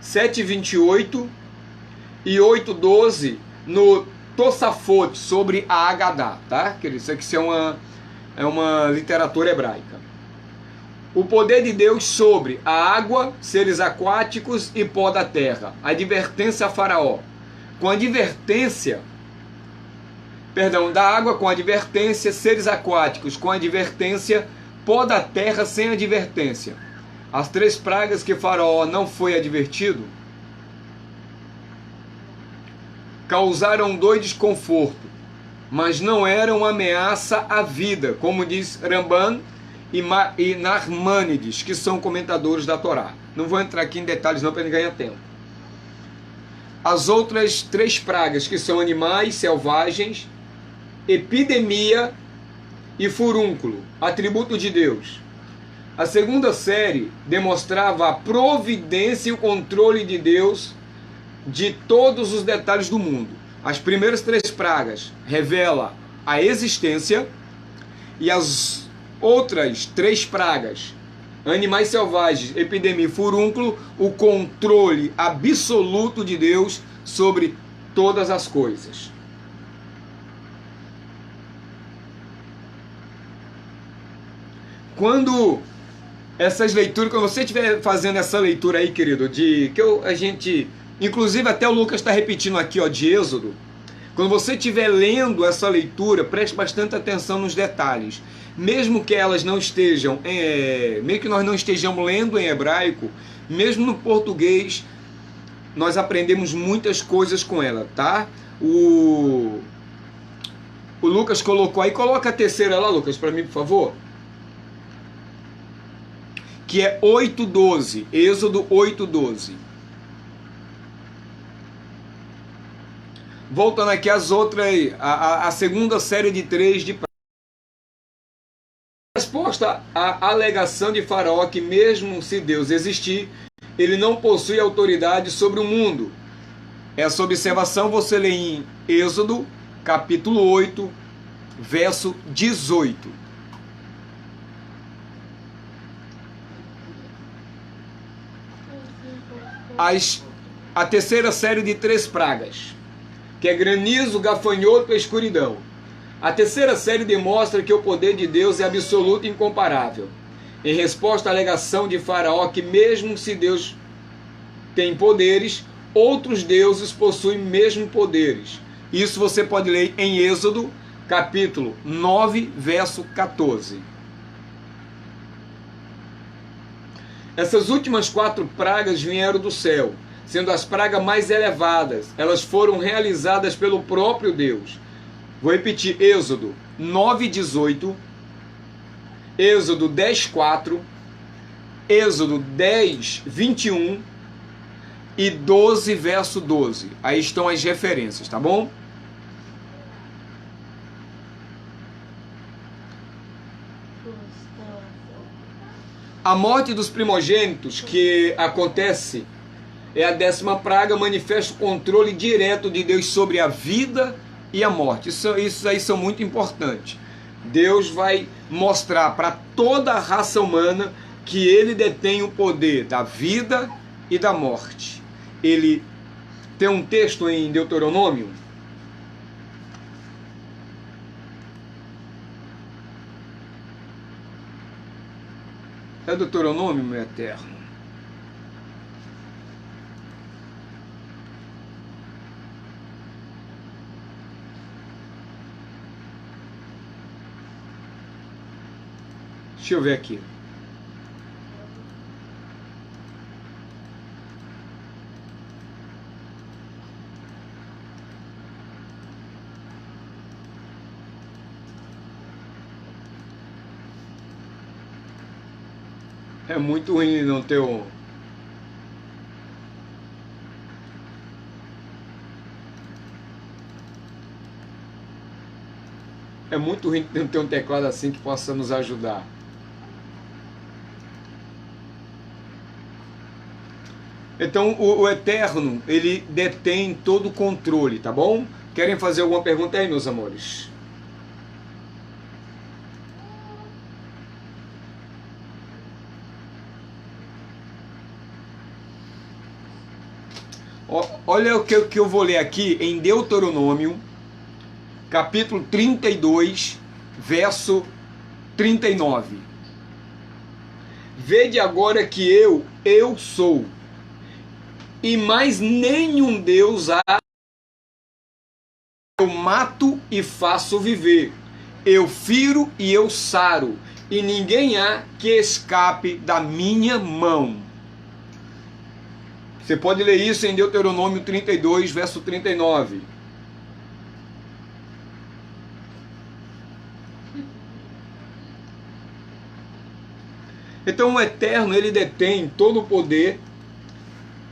7:28 e 8:12 no Tosafot, sobre a Agadá, tá? Isso aqui é uma literatura hebraica. O poder de Deus sobre a água, seres aquáticos e pó da terra. Advertência a Faraó. Com advertência, da água com advertência, seres aquáticos com advertência, pó da terra sem advertência. As 3 pragas que Faraó não foi advertido causaram dor e desconforto, mas não eram ameaça à vida, como diz Ramban e Narmânides, que são comentadores da Torá. Não vou entrar aqui em detalhes não, para não ganhar tempo. As outras 3 pragas, que são animais selvagens, epidemia e furúnculo, atributo de Deus. A segunda série demonstrava a providência e o controle de Deus de todos os detalhes do mundo. As primeiras 3 pragas revelam a existência, e as outras 3 pragas, animais selvagens, epidemia e furúnculo, o controle absoluto de Deus sobre todas as coisas. Quando você estiver fazendo essa leitura aí, querido, inclusive até o Lucas está repetindo aqui, ó, de Êxodo. Quando você estiver lendo essa leitura, preste bastante atenção nos detalhes. Mesmo que elas não estejam, mesmo que nós não estejamos lendo em hebraico, mesmo no português, nós aprendemos muitas coisas com ela, tá? O Lucas colocou aí, coloca a terceira lá, Lucas, para mim, por favor. Que é 8:12, Êxodo 8:12. Voltando aqui as outras, a segunda série de 3 de resposta à alegação de Faraó que mesmo se Deus existir, ele não possui autoridade sobre o mundo. Essa observação você lê em Êxodo, capítulo 8, verso 18. A terceira série de 3 pragas, que é granizo, gafanhoto e escuridão. A terceira série demonstra que o poder de Deus é absoluto e incomparável. Em resposta à alegação de Faraó que mesmo se Deus tem poderes, outros deuses possuem mesmo poderes. Isso você pode ler em Êxodo, capítulo 9, verso 14. Essas últimas 4 pragas vieram do céu, sendo as pragas mais elevadas. Elas foram realizadas pelo próprio Deus. Vou repetir: Êxodo 9:18, Êxodo 10:4, Êxodo 10:21 e 12, verso 12. Aí estão as referências, tá bom? A morte dos primogênitos, que acontece, é a 10ª praga, manifesta o controle direto de Deus sobre a vida e a morte. Isso aí são muito importantes. Deus vai mostrar para toda a raça humana que ele detém o poder da vida e da morte. Ele tem um texto em Deuteronômio, É Deuteronômio, meu eterno. Deixa eu ver aqui. É muito ruim não ter um... É muito ruim não ter um teclado assim que possa nos ajudar. Então, o Eterno, ele detém todo o controle, tá bom? Querem fazer alguma pergunta aí, meus amores? Olha o que eu vou ler aqui em Deuteronômio, capítulo 32, verso 39. Vede agora que eu sou, e mais nenhum Deus há. Eu mato e faço viver, eu firo e eu saro, e ninguém há que escape da minha mão. Você pode ler isso em Deuteronômio 32, verso 39. Então o Eterno, ele detém todo o poder.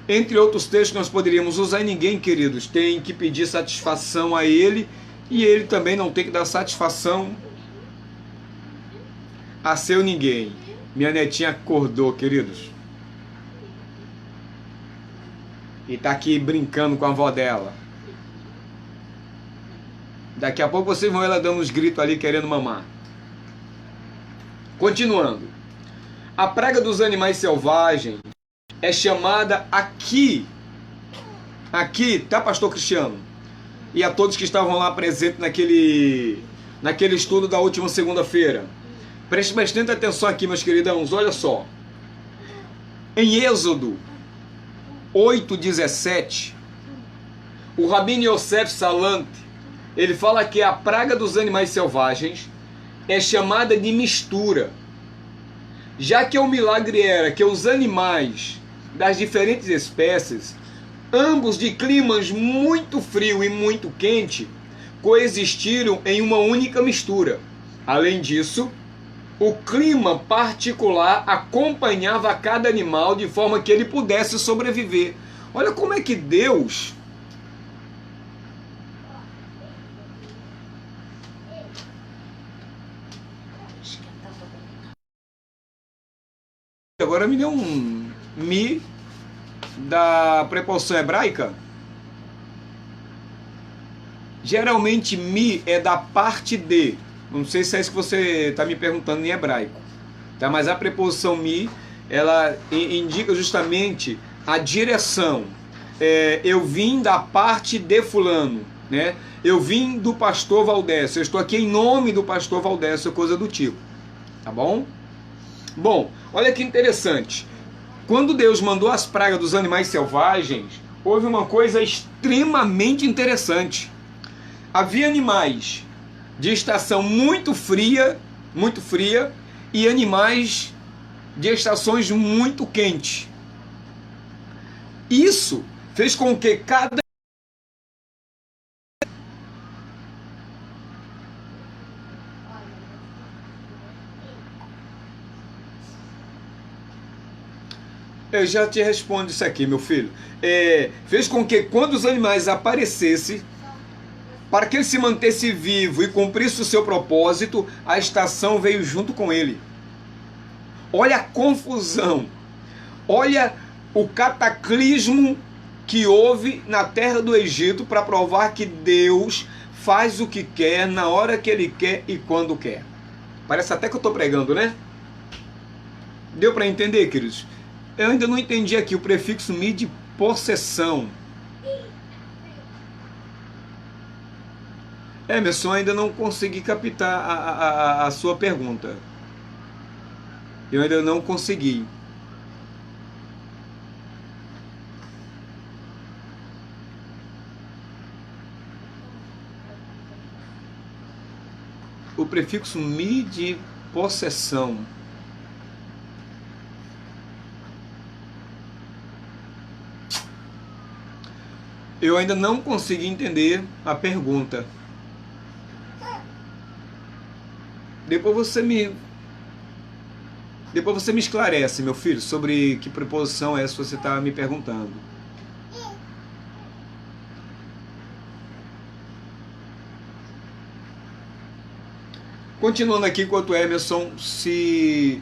Entre outros textos que nós poderíamos usar, e ninguém, queridos, tem que pedir satisfação a ele, e ele também não tem que dar satisfação a seu ninguém. Minha netinha acordou, queridos. E tá aqui brincando com a avó dela. Daqui a pouco vocês vão ver ela dando uns gritos ali querendo mamar. Continuando. A praga dos animais selvagens é chamada aqui, tá, pastor Cristiano? E a todos que estavam lá presentes naquele estudo da última segunda-feira. Preste bastante atenção aqui, meus queridãos, olha só. Em Êxodo 8:17, o Rabino Yosef Salant, ele fala que a praga dos animais selvagens é chamada de mistura, já que o milagre era que os animais das diferentes espécies, ambos de climas muito frio e muito quente, coexistiram em uma única mistura. Além disso, o clima particular acompanhava cada animal de forma que ele pudesse sobreviver. Olha como é que Deus agora me deu um mi da preposição hebraica. Geralmente mi é da parte de. Não sei se é isso que você está me perguntando em hebraico, tá? Mas a preposição mi, ela indica justamente a direção. Eu vim da parte de fulano, né? Eu vim do pastor Valdécio, eu estou aqui em nome do pastor Valdécio, coisa do tipo, tá bom? Bom, olha que interessante. Quando Deus mandou as pragas dos animais selvagens, houve uma coisa extremamente interessante. Havia animais de estação muito fria, e animais de estações muito quentes. Isso fez com que cada... Eu já te respondo isso aqui, meu filho. Fez com que quando os animais aparecessem, para que ele se mantesse vivo e cumprisse o seu propósito, a estação veio junto com ele. Olha a confusão, olha o cataclismo que houve na terra do Egito para provar que Deus faz o que quer, na hora que Ele quer e quando quer. Parece até que eu estou pregando, né? Deu para entender, queridos? Eu ainda não entendi aqui o prefixo mi de possessão. Emerson, ainda não consegui captar a sua pergunta. Eu ainda não consegui. O prefixo mi de possessão. Eu ainda não consegui entender a pergunta. Depois você me esclarece, meu filho, sobre que preposição é essa que você está me perguntando. Continuando aqui enquanto o Emerson se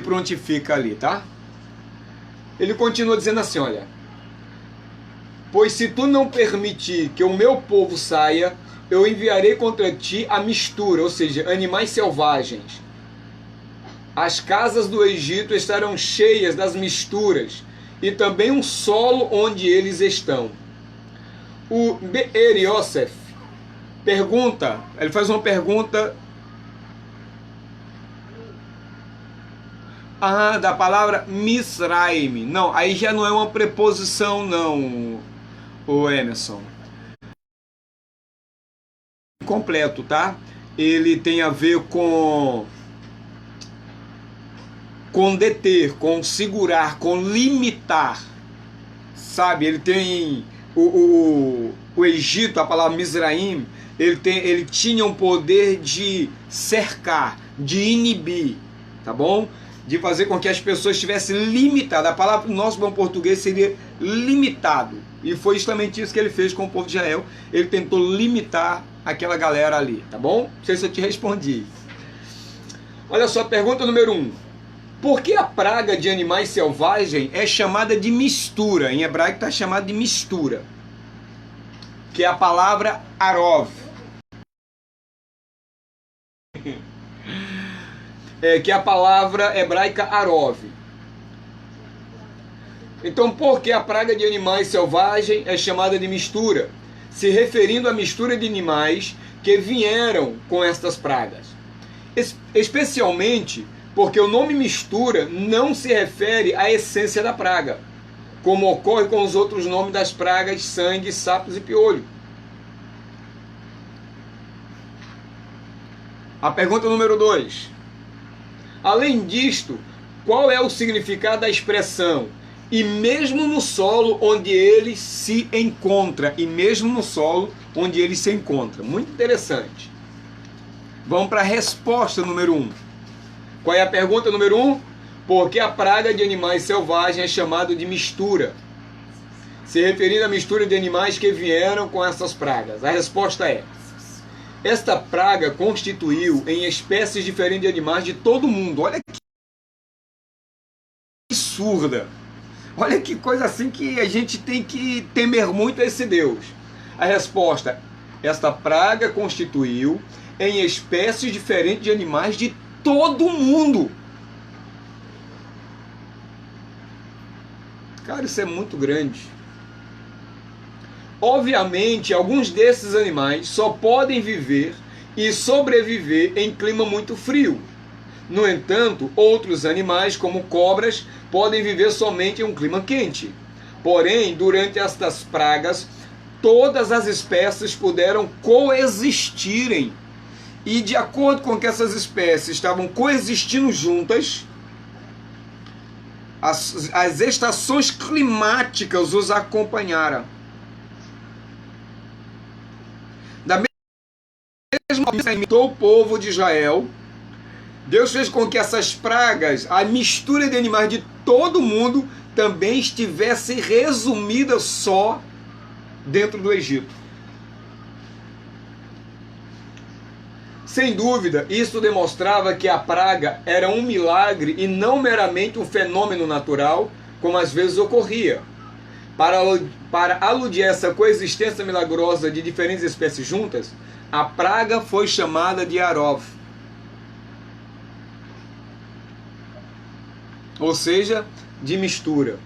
prontifica ali, tá? Ele continua dizendo assim, olha: pois se tu não permitir que o meu povo saia, eu enviarei contra ti a mistura, ou seja, animais selvagens. As casas do Egito estarão cheias das misturas, e também um solo onde eles estão. O Be'er Yosef pergunta, ele faz uma pergunta da palavra Misraim. Não, aí já não é uma preposição não, o Emerson. Completo, tá? Ele tem a ver com deter, com segurar, com limitar, sabe? Ele tem o Egito, a palavra Misraim, ele tinha um poder de cercar, de inibir, tá bom? De fazer com que as pessoas estivessem limitadas. A palavra no nosso bom português seria limitado. E foi justamente isso que ele fez com o povo de Israel. Ele tentou limitar aquela galera ali, tá bom? Não sei se eu te respondi. Olha só, pergunta número 1. Por que a praga de animais selvagens é chamada de mistura? Em hebraico está chamada de mistura, que é a palavra arov. Que é a palavra hebraica arov. Então, por que a praga de animais selvagens é chamada de mistura? Se referindo à mistura de animais que vieram com estas pragas. Especialmente porque o nome mistura não se refere à essência da praga, como ocorre com os outros nomes das pragas, sangue, sapos e piolho. A pergunta número 2. Além disto, qual é o significado da expressão "e mesmo no solo onde ele se encontra"? E mesmo no solo onde ele se encontra. Muito interessante. Vamos para a resposta número 1. Qual é a pergunta número 1? Por que a praga de animais selvagens é chamada de mistura? Se referindo à mistura de animais que vieram com essas pragas. A resposta é: esta praga constituiu em espécies diferentes de animais de todo o mundo. Olha que absurda. Olha que coisa assim que a gente tem que temer muito a esse Deus. A resposta: esta praga constituiu em espécies diferentes de animais de todo o mundo. Cara, isso é muito grande. Obviamente, alguns desses animais só podem viver e sobreviver em clima muito frio. No entanto, outros animais, como cobras, podem viver somente em um clima quente. Porém, durante estas pragas, todas as espécies puderam coexistirem. E de acordo com que essas espécies estavam coexistindo juntas, as estações climáticas os acompanharam. Da mesma forma que imitou o povo de Israel, Deus fez com que essas pragas, a mistura de animais de todo mundo, também estivesse resumida só dentro do Egito. Sem dúvida, isso demonstrava que a praga era um milagre e não meramente um fenômeno natural, como às vezes ocorria. Para aludir a essa coexistência milagrosa de diferentes espécies juntas, a praga foi chamada de Arov. Ou seja, de mistura.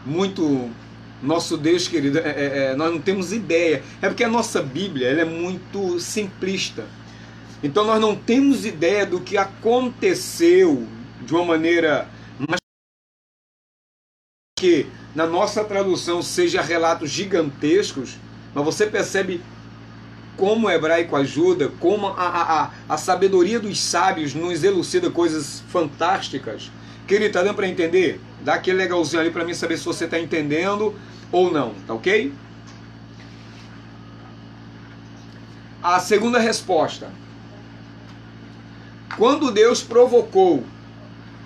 Muito... Nosso Deus querido, nós não temos ideia. É porque a nossa Bíblia ela é muito simplista. Então nós não temos ideia do que aconteceu de uma maneira mais que na nossa tradução seja relatos gigantescos, mas você percebe como o hebraico ajuda, como a sabedoria dos sábios nos elucida coisas fantásticas. Querido, tá dando para entender? Dá aquele legalzinho ali para mim saber se você está entendendo ou não, tá ok? A segunda resposta. Quando Deus provocou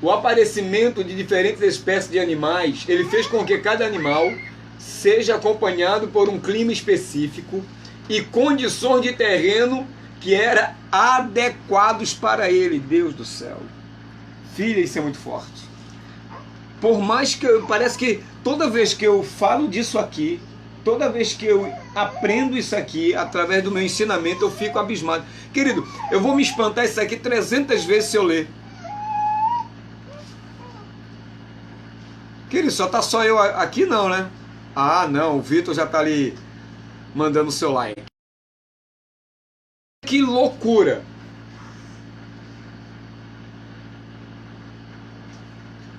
o aparecimento de diferentes espécies de animais, ele fez com que cada animal seja acompanhado por um clima específico e condições de terreno que eram adequados para ele. Deus do céu. Filha, isso é muito forte. Por mais que parece que toda vez que eu falo disso aqui, toda vez que eu aprendo isso aqui, através do meu ensinamento, eu fico abismado. Querido, eu vou me espantar isso aqui 300 vezes se eu ler. Querido, só eu aqui não, né? Ah, não, o Vitor já tá ali mandando o seu like. Que loucura!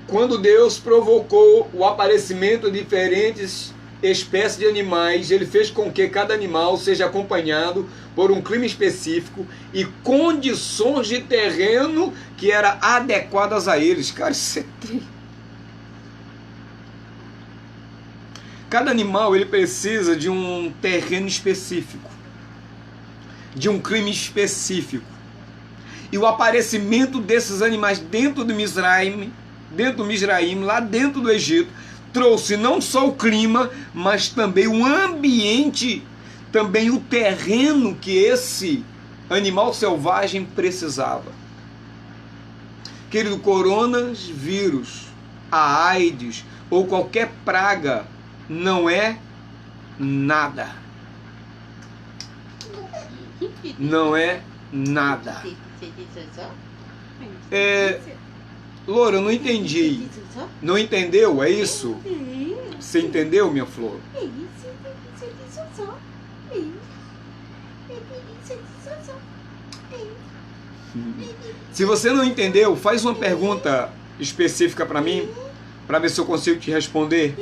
Quando Deus provocou o aparecimento de diferentes espécies de animais, ele fez com que cada animal seja acompanhado por um clima específico e condições de terreno que eram adequadas a eles. Cara, isso é triste. Cada animal ele precisa de um terreno específico, de um clima específico. E o aparecimento desses animais dentro do Mizraim, lá dentro do Egito, trouxe não só o clima, mas também o ambiente, também o terreno que esse animal selvagem precisava. Querido, coronavírus, a AIDS ou qualquer praga não é nada. Não é nada. Loura, eu não entendi. Não entendeu? É isso? Você entendeu, minha flor? Se você não entendeu, faz uma pergunta específica para mim, para ver se eu consigo te responder,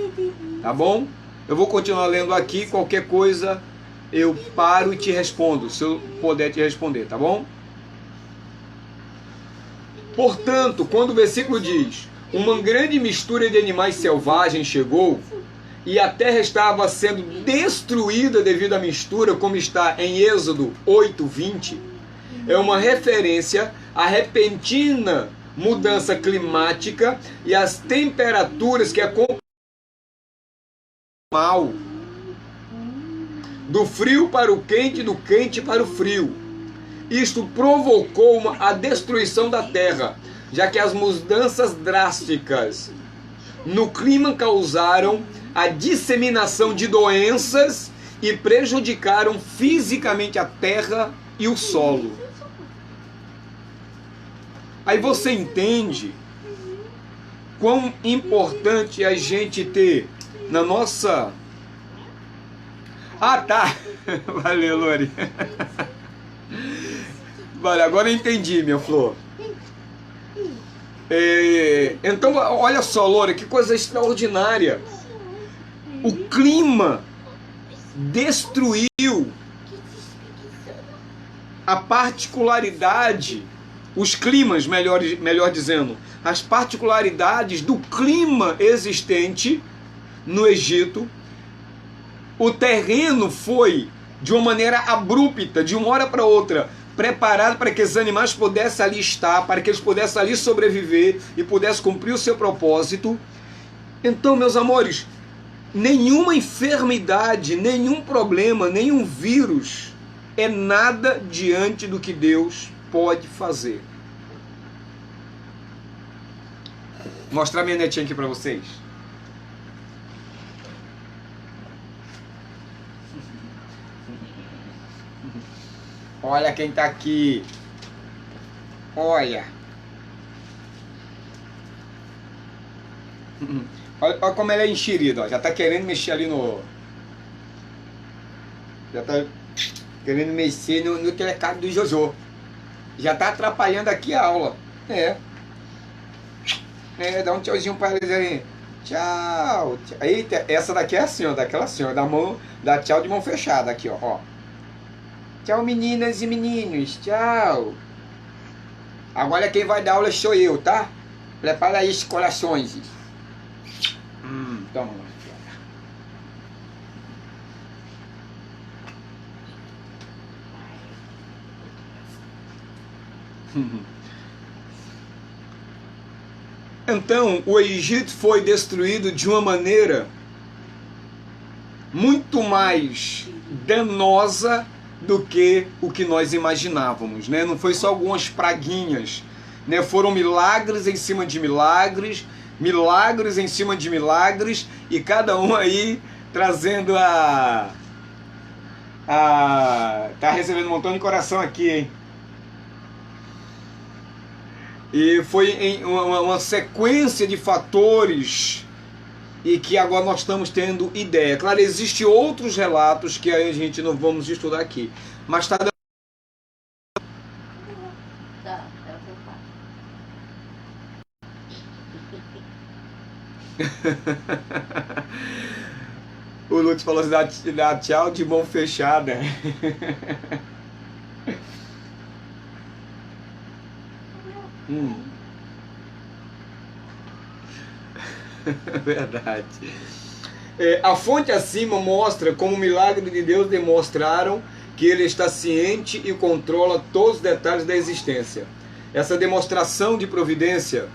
tá bom? Eu vou continuar lendo aqui, qualquer coisa eu paro e te respondo, se eu puder te responder, tá bom? Portanto, quando o versículo diz: uma grande mistura de animais selvagens chegou e a terra estava sendo destruída devido à mistura, como está em Êxodo 8:20, é uma referência à repentina mudança climática e às temperaturas que acompanham mal, do frio para o quente, do quente para o frio. Isto provocou a destruição da terra, já que as mudanças drásticas no clima causaram a disseminação de doenças e prejudicaram fisicamente a terra e o solo. Aí você entende quão importante é a gente ter na nossa... Ah, tá! Valeu, Lori. Vale, agora eu entendi, minha flor. Então, olha só, Lori, que coisa extraordinária. O clima destruiu a particularidade, os climas, melhor dizendo, as particularidades do clima existente no Egito. O terreno foi, de uma maneira abrupta, de uma hora para outra, preparado para que esses animais pudessem ali estar, para que eles pudessem ali sobreviver e pudessem cumprir o seu propósito. Então, meus amores, nenhuma enfermidade, nenhum problema, nenhum vírus é nada diante do que Deus pode fazer. Vou mostrar minha netinha aqui para vocês. Olha quem tá aqui. Olha. Olha como ela é enxerida, ó. Já tá querendo mexer ali no... Já tá querendo mexer no telecado do Jojo. Já tá atrapalhando aqui a aula. Dá um tchauzinho para eles aí. Tchau. Aí, essa daqui é assim, ó, daquela assim, ó, dá tchau de mão fechada aqui, ó. Tchau, meninas e meninos. Tchau. Agora quem vai dar aula sou eu, tá? Prepara aí os corações. Toma. Então, o Egito foi destruído de uma maneira muito mais danosa do que o que nós imaginávamos, né? Não foi só algumas praguinhas, né? Foram milagres em cima de milagres, milagres em cima de milagres, e cada um aí trazendo tá recebendo um montão de coração aqui, hein? E foi em uma sequência de fatores e que agora nós estamos tendo ideia. Claro, existem outros relatos que a gente não vamos estudar aqui, mas está dando... O Lutz falou assim, dá tchau de mão fechada. Verdade. A fonte acima mostra como o milagre de Deus demonstraram que Ele está ciente e controla todos os detalhes da existência. Essa demonstração de providência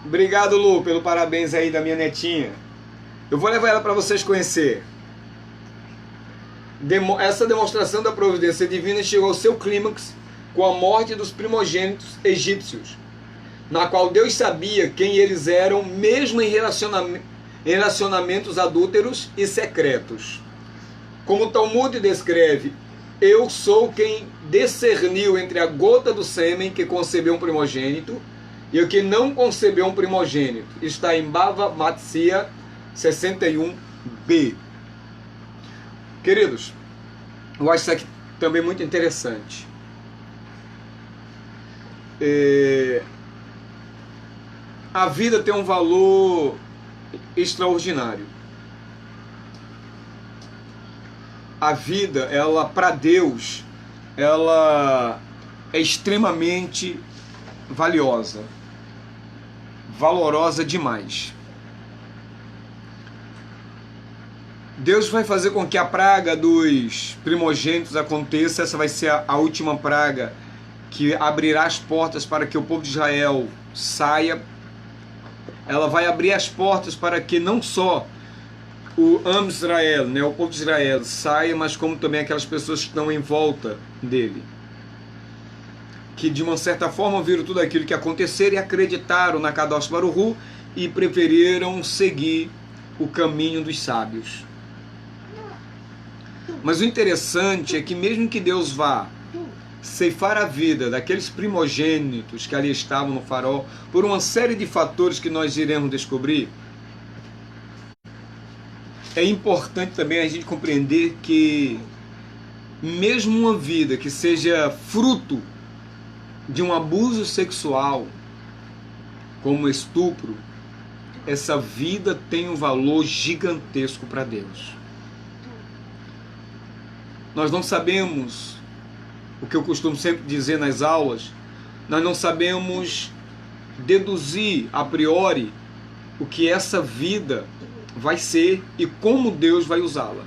Obrigado, Lu, pelo parabéns aí da minha netinha. Eu vou levar ela para vocês conhecer. Essa demonstração da providência divina chegou ao seu clímax com a morte dos primogênitos egípcios, na qual Deus sabia quem eles eram, mesmo em relacionamentos adúlteros e secretos. Como o Talmud descreve, eu sou quem discerniu entre a gota do sêmen que concebeu um primogênito e o que não concebeu um primogênito. Está em Bava Metzia 61b. Queridos, eu acho isso aqui também muito interessante. A vida tem um valor extraordinário. A vida, ela, para Deus, ela é extremamente valiosa, valorosa demais. Deus vai fazer com que a praga dos primogênitos aconteça. Essa vai ser a última praga que abrirá as portas para que o povo de Israel saia. Ela vai abrir as portas para que não só o Am Israel, né, o povo de Israel saia, mas como também aquelas pessoas que estão em volta dele, que de uma certa forma viram tudo aquilo que aconteceu e acreditaram na Kadosh Baruch Hu e preferiram seguir o caminho dos sábios. Mas o interessante é que mesmo que Deus vá ceifar a vida daqueles primogênitos que ali estavam no farol, por uma série de fatores que nós iremos descobrir, é importante também a gente compreender que mesmo uma vida que seja fruto de um abuso sexual, como estupro, essa vida tem um valor gigantesco para Deus. Nós não sabemos, o que eu costumo sempre dizer nas aulas, nós não sabemos deduzir a priori o que essa vida vai ser e como Deus vai usá-la.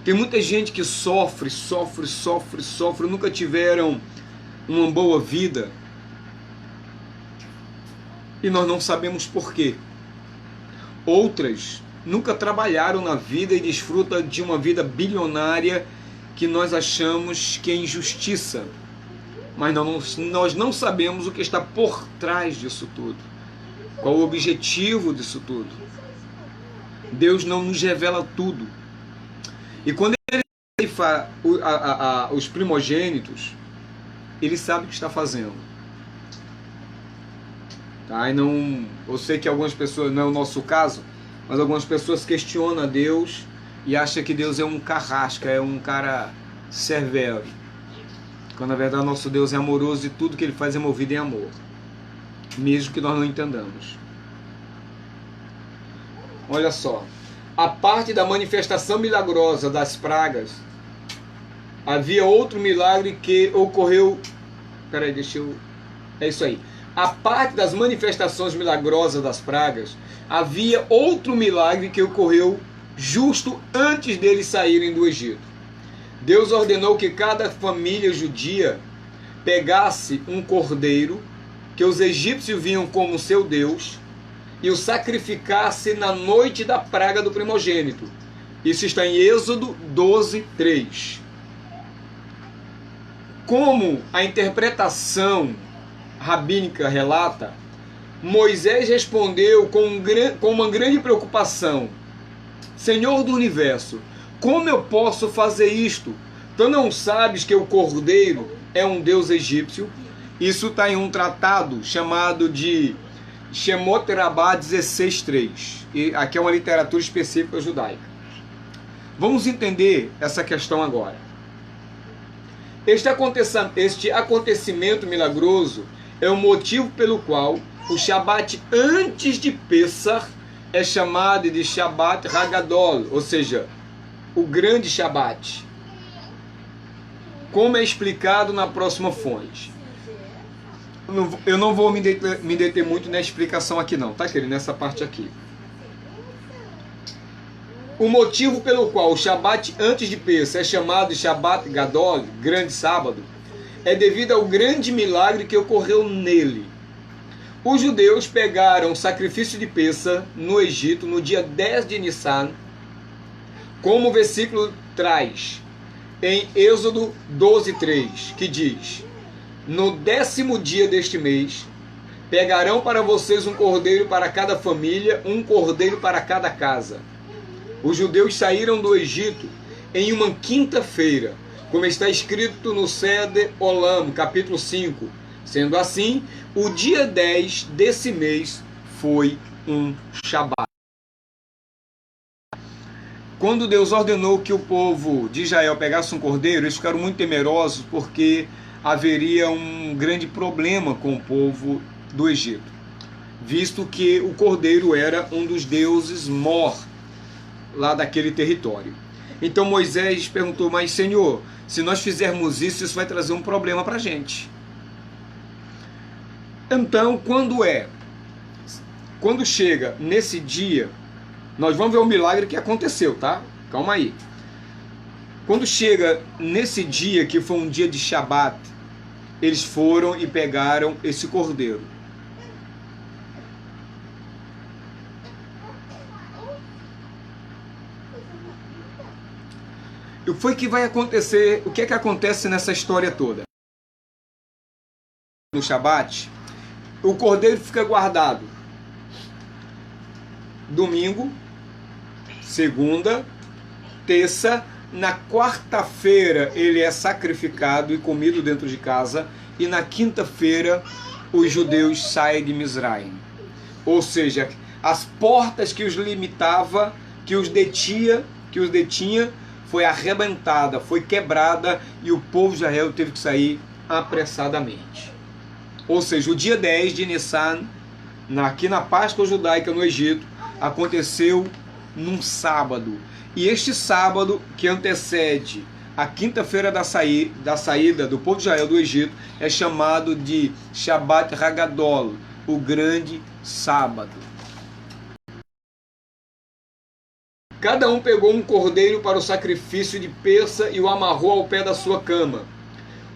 Tem muita gente que sofre, nunca tiveram uma boa vida e nós não sabemos por quê. Outras nunca trabalharam na vida e desfrutam de uma vida bilionária que nós achamos que é injustiça, mas nós não sabemos o que está por trás disso tudo, qual o objetivo disso tudo. Deus não nos revela tudo. E quando Ele faz os primogênitos, Ele sabe o que está fazendo. Tá? E não, eu sei que algumas pessoas, não é o nosso caso, mas algumas pessoas questionam a Deus e acha que Deus é um carrasca, é um cara severo. Quando na verdade nosso Deus é amoroso e tudo que Ele faz é movido em amor, mesmo que nós não entendamos. Olha só, a parte da manifestação milagrosa das pragas, havia outro milagre que ocorreu. Peraí, é isso aí. A parte das manifestações milagrosas das pragas, havia outro milagre que ocorreu justo antes deles saírem do Egito. Deus ordenou que cada família judia pegasse um cordeiro, que os egípcios viam como seu Deus, e o sacrificasse na noite da praga do primogênito. Isso está em Êxodo 12, 3. Como a interpretação rabínica relata, Moisés respondeu com uma grande preocupação: Senhor do universo, como eu posso fazer isto? Tu não sabes que o cordeiro é um deus egípcio? Isso está em um tratado chamado de Shemot Rabbah 16.3. E aqui é uma literatura específica judaica. Vamos entender essa questão agora. Este acontecimento milagroso é o motivo pelo qual o Shabat antes de Pessah é chamado de Shabat Hagadol, ou seja, o grande Shabat, como é explicado na próxima fonte. Eu não vou me deter muito na explicação aqui não, tá, querido? Nessa parte aqui. O motivo pelo qual o Shabat antes de Pessah é chamado de Shabat Gadol, grande sábado, é devido ao grande milagre que ocorreu nele. Os judeus pegaram o sacrifício de Pessah no Egito no dia 10 de Nissan, como o versículo traz, em Êxodo 12:3, que diz: no 10º dia deste mês, pegarão para vocês um cordeiro para cada família, um cordeiro para cada casa. Os judeus saíram do Egito em uma quinta-feira, como está escrito no Seder Olam, capítulo 5. Sendo assim, o dia 10 desse mês foi um Shabat. Quando Deus ordenou que o povo de Israel pegasse um cordeiro, eles ficaram muito temerosos porque haveria um grande problema com o povo do Egito, visto que o cordeiro era um dos deuses Mor, lá daquele território. Então Moisés perguntou: mas Senhor, se nós fizermos isso, isso vai trazer um problema para a gente. Então, quando chega nesse dia, nós vamos ver o milagre que aconteceu, tá? Calma aí. Quando chega nesse dia, que foi um dia de Shabat, eles foram e pegaram esse cordeiro. E o que foi que vai acontecer? O que é que acontece nessa história toda? No Shabat, o cordeiro fica guardado domingo, segunda, terça. Na quarta-feira ele é sacrificado e comido dentro de casa, e na quinta-feira os judeus saem de Mizraim. Ou seja, as portas que os limitava, que os detinha, foi arrebentada, foi quebrada, e o povo de Israel teve que sair apressadamente. Ou seja, o dia 10 de Nissan, aqui na Páscoa judaica no Egito, aconteceu num sábado. E este sábado, que antecede a quinta-feira da saída do povo de Israel do Egito, é chamado de Shabat Hagadol, o grande sábado. Cada um pegou um cordeiro para o sacrifício de Pessah e o amarrou ao pé da sua cama.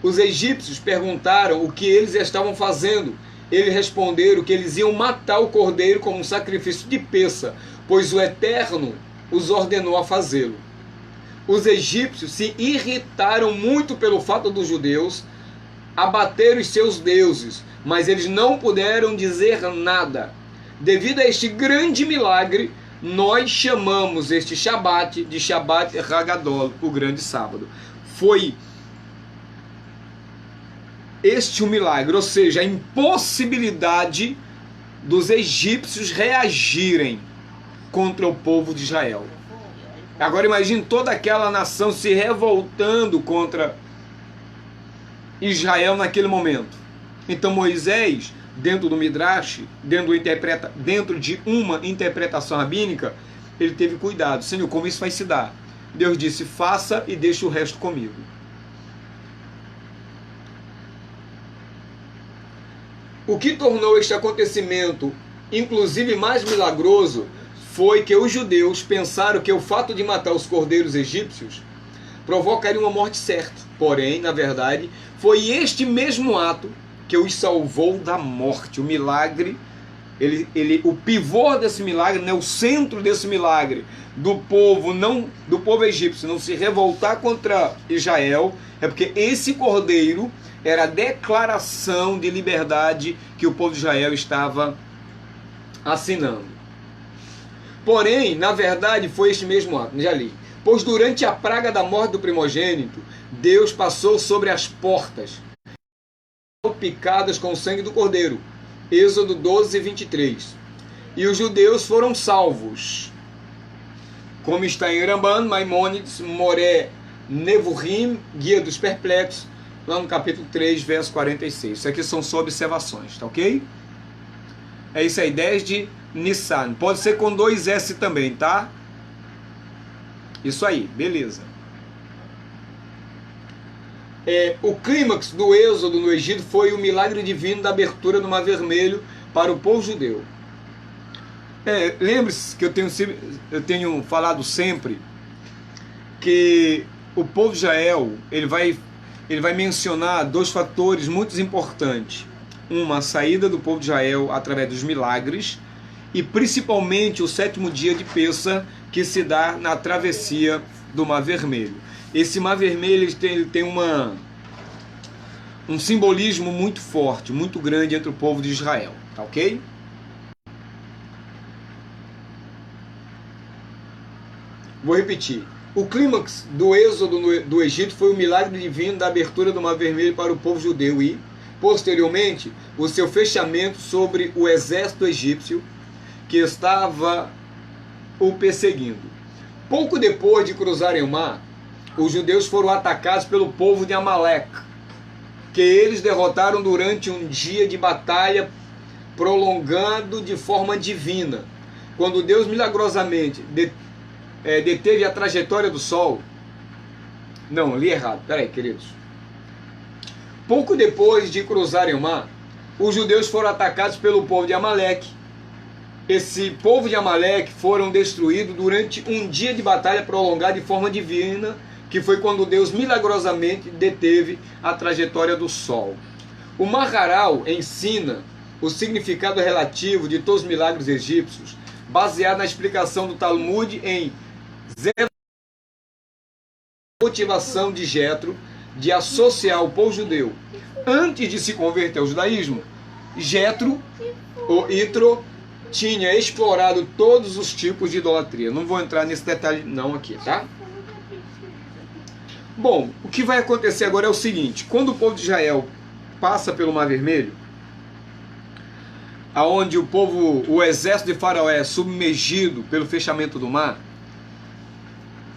Os egípcios perguntaram o que eles estavam fazendo. Eles responderam que eles iam matar o cordeiro como um sacrifício de Pessah, pois o Eterno os ordenou a fazê-lo. Os egípcios se irritaram muito pelo fato dos judeus abater os seus deuses, mas eles não puderam dizer nada. Devido a este grande milagre, nós chamamos este Shabat de Shabat Hagadol, o grande sábado. Foi este o milagre, ou seja, a impossibilidade dos egípcios reagirem contra o povo de Israel. Agora imagine toda aquela nação se revoltando contra Israel naquele momento. Então Moisés, dentro do Midrash, dentro de uma interpretação rabínica, ele teve cuidado. Senhor, como isso vai se dar? Deus disse, faça e deixe o resto comigo. O que tornou este acontecimento, inclusive mais milagroso, foi que os judeus pensaram que o fato de matar os cordeiros egípcios provocaria uma morte certa. Porém, na verdade, foi este mesmo ato que os salvou da morte. O milagre, o pivô desse milagre, né, o centro desse milagre do povo egípcio não se revoltar contra Israel, é porque esse cordeiro era a declaração de liberdade que o povo de Israel estava assinando. Porém, na verdade, foi este mesmo ato, já li. Pois durante a praga da morte do primogênito, Deus passou sobre as portas, picadas com o sangue do cordeiro. Êxodo 12, 23. E os judeus foram salvos. Como está em Ramban, Maimônides, Moré, Nevurim, Guia dos Perplexos, lá no capítulo 3, verso 46. Isso aqui são só observações, tá ok? É isso aí, 10 de Nissan. Pode ser com 2 S também, tá? Isso aí, beleza. O clímax do êxodo no Egito foi o milagre divino da abertura do Mar Vermelho para o povo judeu. Lembre-se que eu tenho falado sempre que o povo de Israel ele vai mencionar 2 fatores muito importantes. A saída do povo de Israel através dos milagres e principalmente o 7º dia de Pêssar, que se dá na travessia do Mar Vermelho. Esse Mar Vermelho ele tem um simbolismo muito forte, muito grande entre o povo de Israel, tá ok? Vou repetir. O clímax do êxodo do Egito foi o milagre divino da abertura do Mar Vermelho para o povo judeu e, posteriormente, o seu fechamento sobre o exército egípcio que estava o perseguindo. Pouco depois de cruzarem o mar, os judeus foram atacados pelo povo de Amaleque, que eles derrotaram durante um dia de batalha prolongado de forma divina. Quando Deus milagrosamente deteve a trajetória do sol. Não, li errado, peraí, queridos. Pouco depois de cruzarem o mar, os judeus foram atacados pelo povo de Amaleque. Esse povo de Amaleque foram destruídos durante um dia de batalha prolongada de forma divina, que foi quando Deus milagrosamente deteve a trajetória do sol. O Maharal ensina o significado relativo de todos os milagres egípcios, baseado na explicação do Talmud em motivação de Jetro de associar o povo judeu. Antes de se converter ao judaísmo, Jetro, ou Itro, tinha explorado todos os tipos de idolatria. Não vou entrar nesse detalhe não aqui, tá? Bom, o que vai acontecer agora é o seguinte: quando o povo de Israel passa pelo Mar Vermelho, aonde o exército de Faraó é submergido pelo fechamento do mar,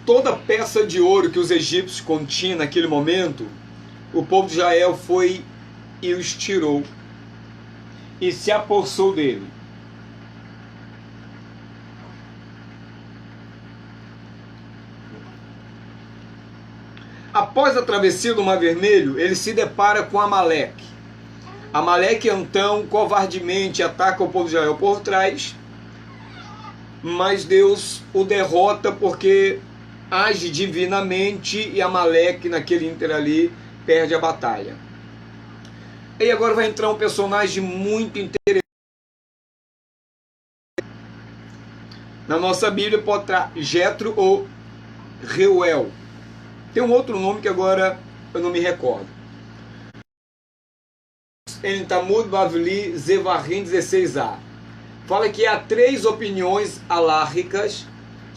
toda peça de ouro que os egípcios continham naquele momento, o povo de Israel foi e os tirou e se apossou dele. Após a travessia do Mar Vermelho, ele se depara com Amaleque. Amaleque então covardemente ataca o povo de Israel por trás, mas Deus o derrota porque age divinamente e Amaleque naquele ínter ali perde a batalha. E agora vai entrar um personagem muito interessante. Na nossa Bíblia pode estar Jetro ou Reuel. Tem um outro nome que agora eu não me recordo. Em Talmud Bavli Zevarim 16a. Fala que há 3 opiniões alárricas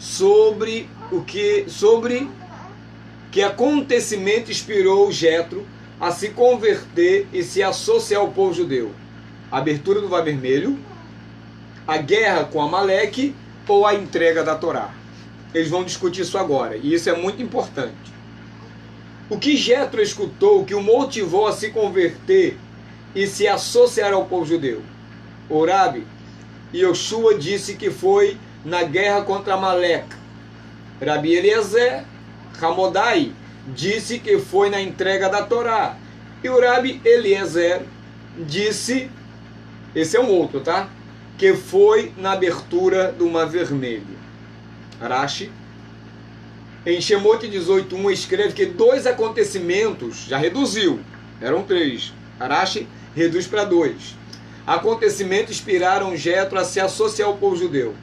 sobre que acontecimento inspirou Jetro a se converter e se associar ao povo judeu. A abertura do Mar Vermelho, a guerra com Amaleque ou a entrega da Torá. Eles vão discutir isso agora, e isso é muito importante. O que Jetro escutou que o motivou a se converter e se associar ao povo judeu? Orabe, Yoshua disse que foi na guerra contra Amaleque. Rabi Eliezer Hamodai disse que foi na entrega da Torá. E o Rabi Eliezer disse, esse é um outro, tá? Que foi na abertura do Mar Vermelho. Rashi, em Shemot 18:1, escreve que 2 acontecimentos, já reduziu, eram 3. Rashi reduz para 2. Acontecimentos inspiraram Jetro a se associar ao povo judeu: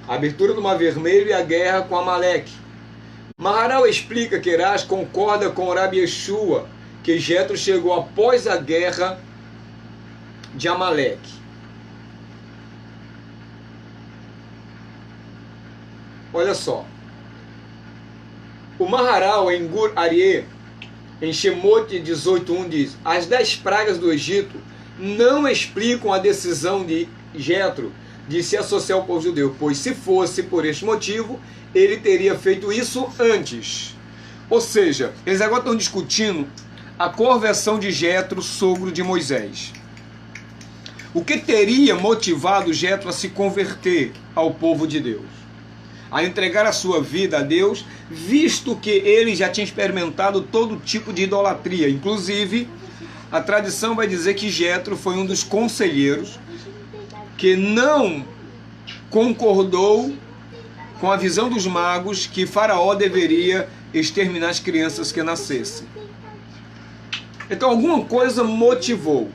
a abertura do Mar Vermelho e a guerra com Amaleque. Maharal explica que Rashi concorda com Rabi Yeshua que Jetro chegou após a guerra de Amaleque. Olha só. O Maharal, em Gur Aryeh, em Shemot 18:1, diz: as 10 pragas do Egito não explicam a decisão de Jetro de se associar ao povo judeu, pois se fosse por este motivo, ele teria feito isso antes. Ou seja, eles agora estão discutindo a conversão de Jetro, sogro de Moisés. O que teria motivado Jetro a se converter ao povo de Deus, a entregar a sua vida a Deus, visto que ele já tinha experimentado todo tipo de idolatria? Inclusive, a tradição vai dizer que Jetro foi um dos conselheiros que não concordou com a visão dos magos que Faraó deveria exterminar as crianças que nascessem. Então alguma coisa motivou.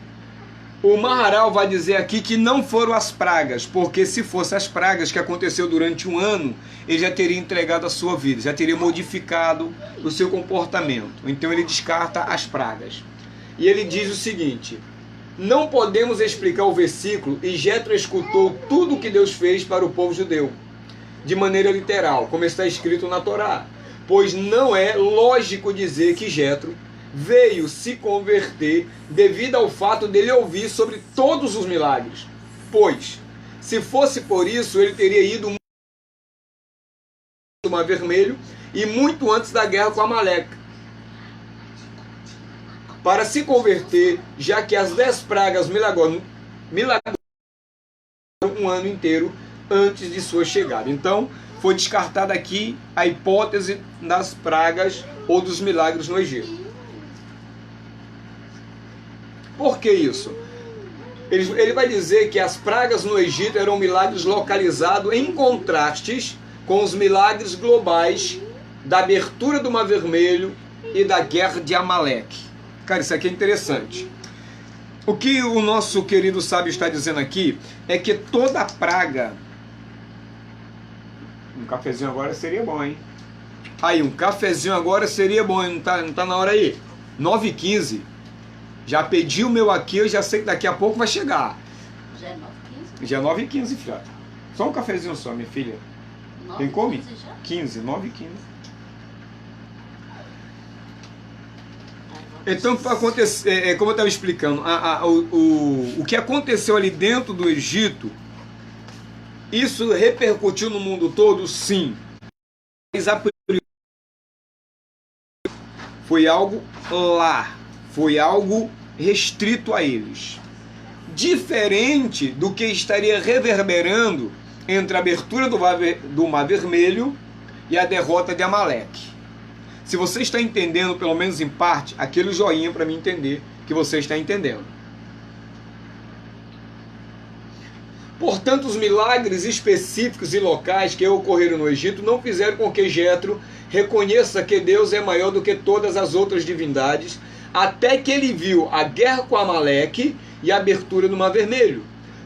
O Maharal vai dizer aqui que não foram as pragas, porque se fossem as pragas que aconteceu durante um ano, ele já teria entregado a sua vida, já teria modificado o seu comportamento. Então ele descarta as pragas. E ele diz o seguinte: não podemos explicar o versículo e Jetro escutou tudo o que Deus fez para o povo judeu de maneira literal, como está escrito na Torá, pois não é lógico dizer que Jetro veio se converter devido ao fato dele ouvir sobre todos os milagres, pois se fosse por isso ele teria ido do Mar Vermelho e muito antes da guerra com Amaleque para se converter, já que as 10 pragas milagrosas um ano inteiro antes de sua chegada. Então foi descartada aqui a hipótese das pragas ou dos milagres no Egito. Por que isso? Ele vai dizer que as pragas no Egito eram milagres localizados em contrastes com os milagres globais da abertura do Mar Vermelho e da guerra de Amaleque. Cara, isso aqui é interessante. O que o nosso querido sábio está dizendo aqui é que toda praga... Um cafezinho agora seria bom, hein? Aí, um cafezinho agora seria bom, hein? Não tá na hora aí? 9h15. Já pedi o meu aqui, eu já sei que daqui a pouco vai chegar. Já é 9h15? Já é 9h15, filha. Só um cafezinho só, minha filha. Tem come? 15, 9h15. Então, para acontecer, como eu estava explicando, o que aconteceu ali dentro do Egito, isso repercutiu no mundo todo? Sim. Mas a priori foi algo lá, foi algo restrito a eles. Diferente do que estaria reverberando entre a abertura do Mar Vermelho e a derrota de Amaleque. Se você está entendendo, pelo menos em parte, aquele joinha para mim entender que você está entendendo. Portanto, os milagres específicos e locais que ocorreram no Egito não fizeram com que Jetro reconheça que Deus é maior do que todas as outras divindades, até que ele viu a guerra com Amaleque e a abertura do Mar Vermelho.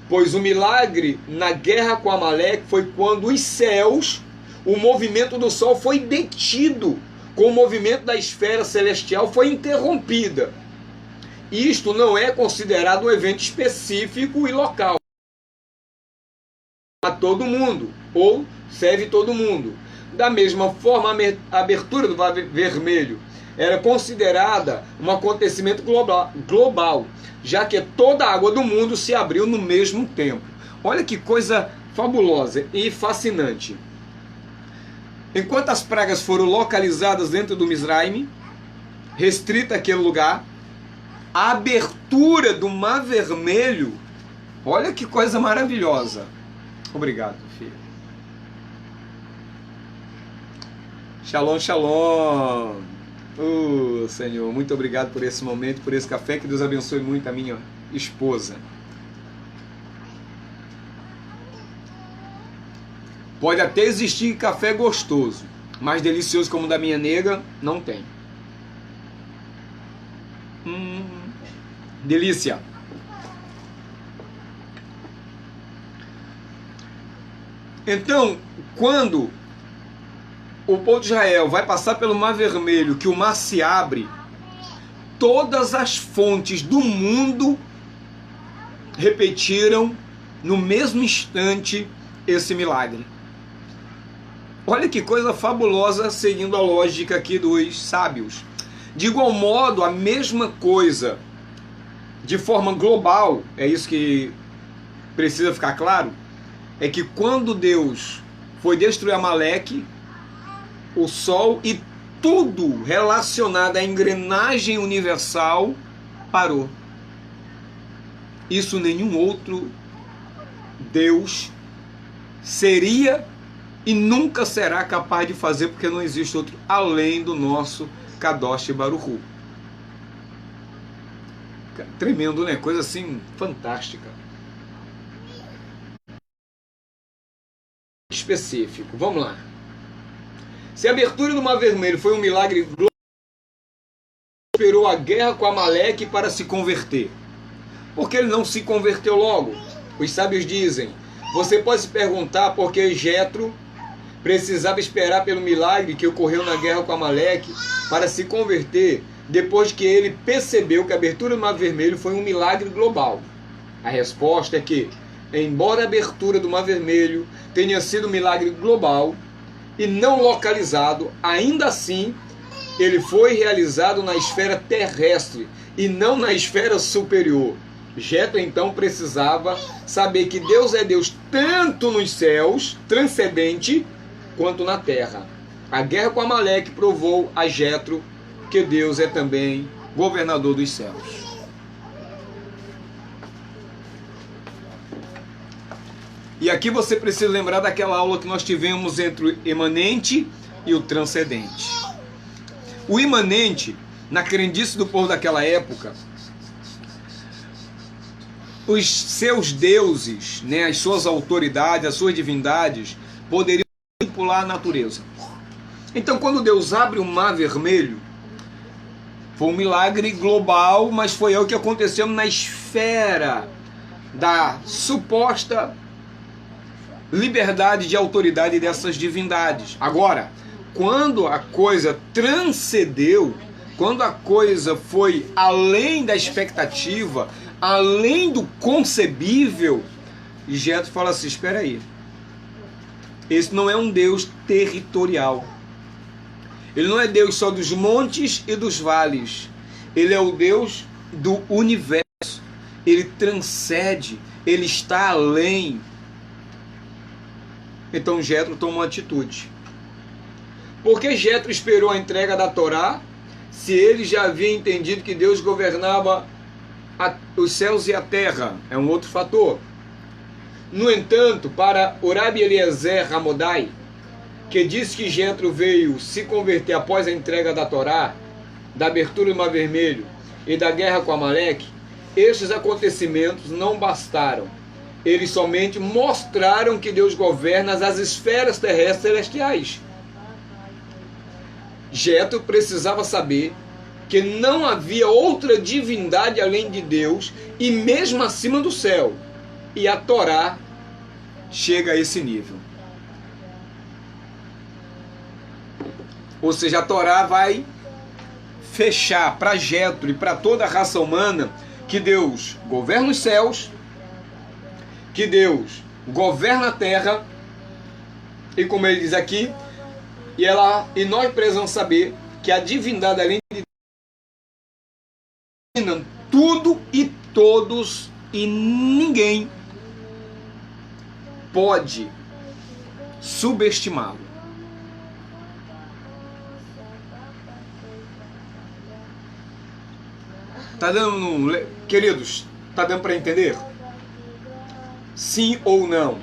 Pois o milagre na guerra com Amaleque foi quando os céus, o movimento do sol foi detido, com o movimento da esfera celestial foi interrompida. Isto não é considerado um evento específico e local a todo mundo, ou serve todo mundo. Da mesma forma, a abertura do Mar Vermelho era considerada um acontecimento global, já que toda a água do mundo se abriu no mesmo tempo. Olha que coisa fabulosa e fascinante. Enquanto as pragas foram localizadas dentro do Misraim, restrita aquele lugar, a abertura do Mar Vermelho, olha que coisa maravilhosa. Obrigado, filho. Shalom, shalom. Senhor, muito obrigado por esse momento, por esse café. Que Deus abençoe muito a minha esposa. Pode até existir café gostoso, mas delicioso como o da minha nega, não tem. Delícia. Então, quando o povo de Israel vai passar pelo Mar Vermelho, que o mar se abre, todas as fontes do mundo repetiram no mesmo instante esse milagre. Olha que coisa fabulosa, seguindo a lógica aqui dos sábios. De igual modo, a mesma coisa, de forma global, é isso que precisa ficar claro, é que quando Deus foi destruir Amaleque, o sol e tudo relacionado à engrenagem universal parou. Isso nenhum outro Deus seria e nunca será capaz de fazer, porque não existe outro além do nosso Kadosh Baruch Hu. Tremendo, né? Coisa assim fantástica. Específico. Vamos lá. Se a abertura do Mar Vermelho foi um milagre global, esperou a guerra com Amaleque para se converter. Por que ele não se converteu logo? Os sábios dizem: você pode se perguntar por que Jetro precisava esperar pelo milagre que ocorreu na guerra com Amaleque para se converter, depois que ele percebeu que a abertura do Mar Vermelho foi um milagre global. A resposta é que, embora a abertura do Mar Vermelho tenha sido um milagre global e não localizado, ainda assim ele foi realizado na esfera terrestre e não na esfera superior. Jetro então precisava saber que Deus é Deus tanto nos céus, transcendente, quanto na terra. A guerra com Amaleque provou a Jetro que Deus é também governador dos céus. E aqui você precisa lembrar daquela aula que nós tivemos entre o imanente e o transcendente. O imanente, na crendice do povo daquela época, os seus deuses, né, as suas autoridades, as suas divindades, poderiam manipular a natureza. Então, quando Deus abre o Mar Vermelho, foi um milagre global, mas foi o que aconteceu na esfera da suposta liberdade de autoridade dessas divindades. Agora, quando a coisa transcendeu, quando a coisa foi além da expectativa, além do concebível, Jetro fala assim: espera aí, esse não é um Deus territorial, ele não é Deus só dos montes e dos vales, ele é o Deus do universo, ele transcende, ele está além. Então Jetro toma uma atitude. Por que Jetro esperou a entrega da Torá, se ele já havia entendido que Deus governava os céus e a terra? É um outro fator. No entanto, para o Rabi Eliezer Hamodai, que diz que Jetro veio se converter após a entrega da Torá, da abertura do Mar Vermelho e da guerra com Amaleque, estes acontecimentos não bastaram. Eles somente mostraram que Deus governa as esferas terrestres celestiais. Jetro precisava saber que não havia outra divindade além de Deus e mesmo acima do céu. E a Torá chega a esse nível. Ou seja, a Torá vai fechar para Jetro e para toda a raça humana que Deus governa os céus, que Deus governa a terra, e como ele diz aqui, e nós precisamos saber que a divindade além de Deus tudo e todos, e ninguém pode subestimá-lo. Tá dando, queridos, tá dando para entender? Sim ou não?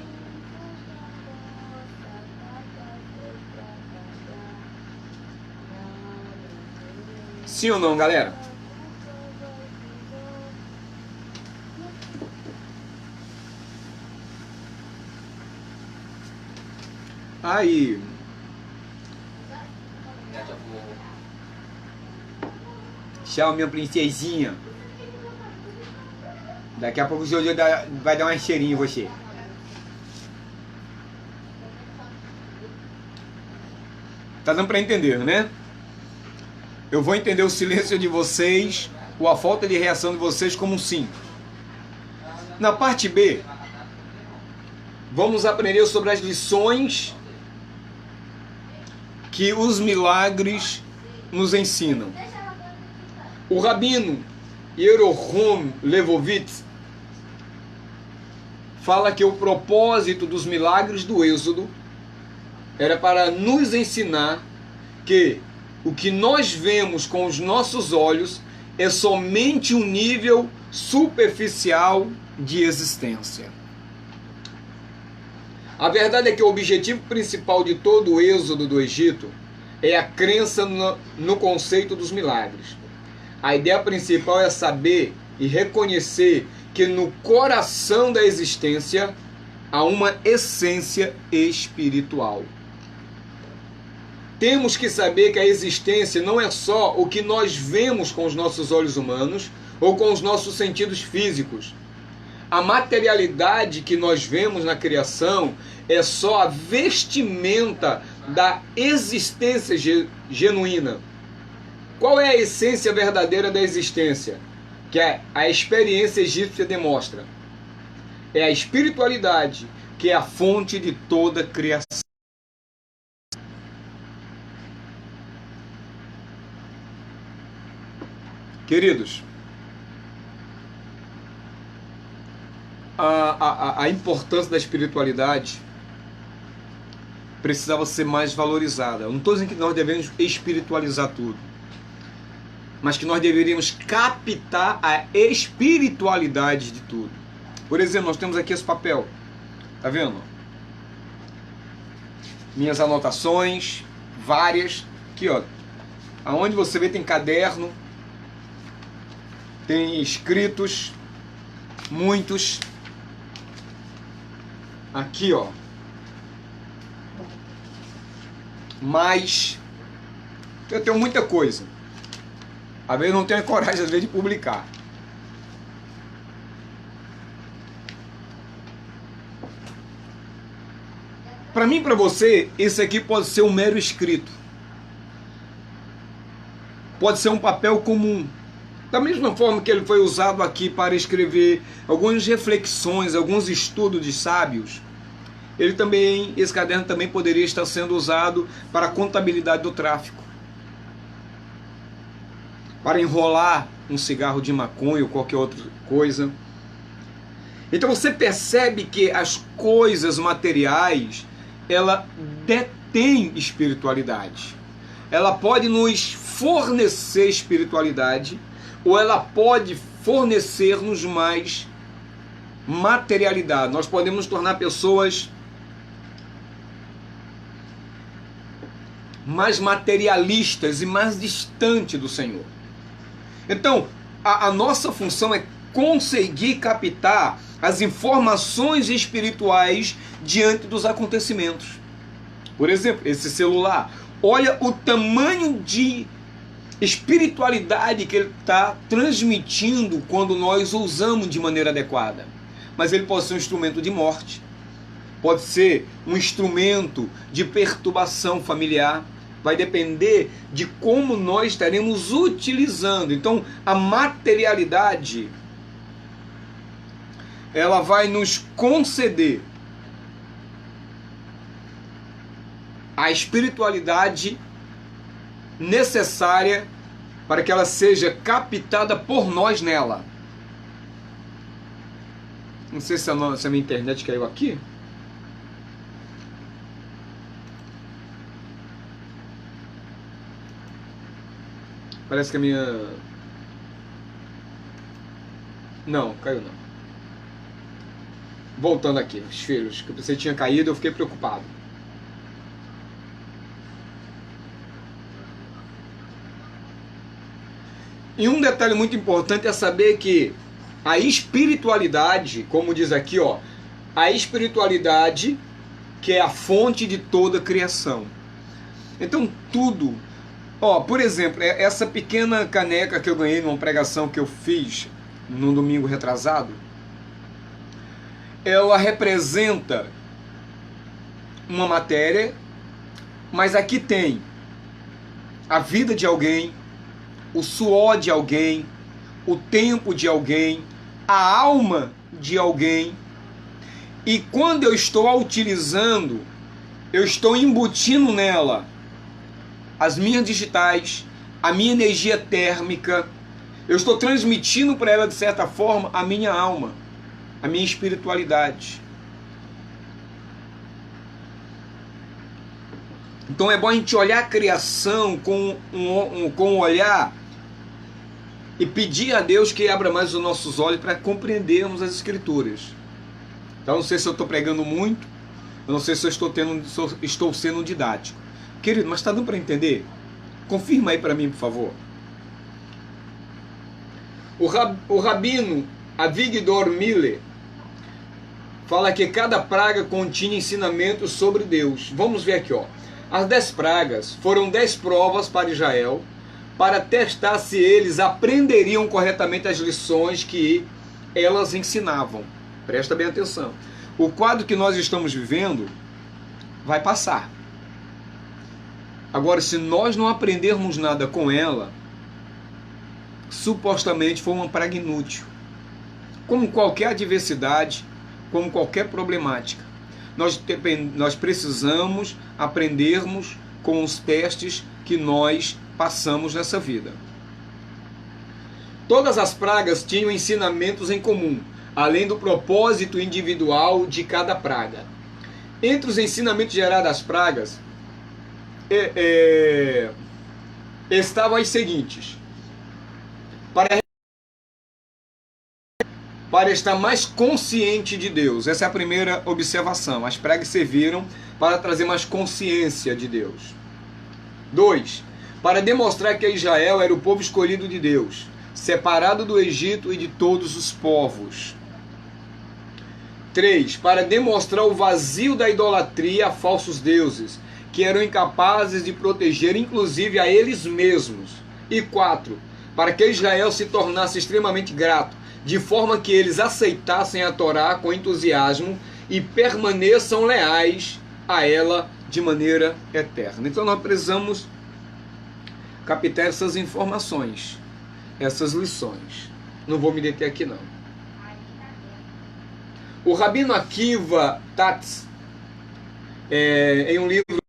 Sim ou não, galera? Aí. Tchau, minha princesinha. Daqui a pouco o Jojo vai dar uma cheirinha em você. Tá dando pra entender, né? Eu vou entender o silêncio de vocês, ou a falta de reação de vocês como um sim. Na parte B, vamos aprender sobre as lições que os milagres nos ensinam. O rabino Yeroham Levovitz fala que o propósito dos milagres do Êxodo era para nos ensinar que o que nós vemos com os nossos olhos é somente um nível superficial de existência. A verdade é que o objetivo principal de todo o êxodo do Egito é a crença no conceito dos milagres. A ideia principal é saber e reconhecer que no coração da existência há uma essência espiritual. Temos que saber que a existência não é só o que nós vemos com os nossos olhos humanos ou com os nossos sentidos físicos. A materialidade que nós vemos na criação é só a vestimenta da existência genuína. Qual é a essência verdadeira da existência? Que a experiência egípcia demonstra. É a espiritualidade, que é a fonte de toda criação. Queridos, a importância da espiritualidade precisava ser mais valorizada. Eu não estou dizendo que nós devemos espiritualizar tudo, mas que nós deveríamos captar a espiritualidade de tudo. Por exemplo, nós temos aqui esse papel, tá vendo? Minhas anotações, várias, aqui ó, aonde você vê tem caderno, tem escritos, muitos, aqui ó, mas eu tenho muita coisa. Às vezes não tenho coragem, às vezes, de publicar. Para mim e para você, esse aqui pode ser um mero escrito. Pode ser um papel comum. Da mesma forma que ele foi usado aqui para escrever algumas reflexões, alguns estudos de sábios, esse caderno também poderia estar sendo usado para a contabilidade do tráfico. Para enrolar um cigarro de maconha ou qualquer outra coisa. Então você percebe que as coisas materiais, ela detém espiritualidade. Ela pode nos fornecer espiritualidade, ou ela pode fornecer-nos mais materialidade. Nós podemos nos tornar pessoas mais materialistas e mais distantes do Senhor. Então, a nossa função é conseguir captar as informações espirituais diante dos acontecimentos. Por exemplo, esse celular. Olha o tamanho de espiritualidade que ele está transmitindo quando nós o usamos de maneira adequada. Mas ele pode ser um instrumento de morte. Pode ser um instrumento de perturbação familiar. Vai depender de como nós estaremos utilizando. Então, a materialidade, ela vai nos conceder a espiritualidade necessária para que ela seja captada por nós nela. Não sei se a minha internet caiu aqui. Parece que a minha... Não, caiu não. Voltando aqui, os filhos, que você tinha caído, eu fiquei preocupado. E um detalhe muito importante é saber que a espiritualidade, como diz aqui, ó, a espiritualidade que é a fonte de toda a criação. Então tudo, ó, por exemplo, essa pequena caneca que eu ganhei numa pregação que eu fiz no domingo retrasado, ela representa uma matéria, mas aqui tem a vida de alguém, o suor de alguém, o tempo de alguém, a alma de alguém. E quando eu estou a utilizando, eu estou embutindo nela as minhas digitais, a minha energia térmica, eu estou transmitindo para ela de certa forma a minha alma, a minha espiritualidade. Então é bom a gente olhar a criação com um olhar e pedir a Deus que abra mais os nossos olhos para compreendermos as Escrituras. Então não sei se eu estou pregando muito, eu não sei se eu estou sendo didático. Querido, mas está dando para entender? Confirma aí para mim, por favor. O rabino Avigdor Miller fala que cada praga continha ensinamentos sobre Deus. Vamos ver aqui, ó. As 10 pragas foram 10 provas para Israel, para testar se eles aprenderiam corretamente as lições que elas ensinavam. Presta bem atenção. O quadro que nós estamos vivendo vai passar. Agora, se nós não aprendermos nada com ela, supostamente foi uma praga inútil. Como qualquer adversidade, como qualquer problemática, nós precisamos aprendermos com os testes que nós passamos nessa vida. Todas as pragas tinham ensinamentos em comum, além do propósito individual de cada praga. Entre os ensinamentos gerados das pragas, estavam as seguintes: para estar mais consciente de Deus. Essa é a primeira observação. As pragas serviram para trazer mais consciência de Deus. 2. Para demonstrar que Israel era o povo escolhido de Deus, separado do Egito e de todos os povos. 3. Para demonstrar o vazio da idolatria a falsos deuses, que eram incapazes de proteger inclusive a eles mesmos. E 4. Para que Israel se tornasse extremamente grato, de forma que eles aceitassem a Torá com entusiasmo e permaneçam leais a ela de maneira eterna. Então nós precisamos captar essas informações, essas lições. Não vou me deter aqui não. O Rabino Akiva Tatz, em um livro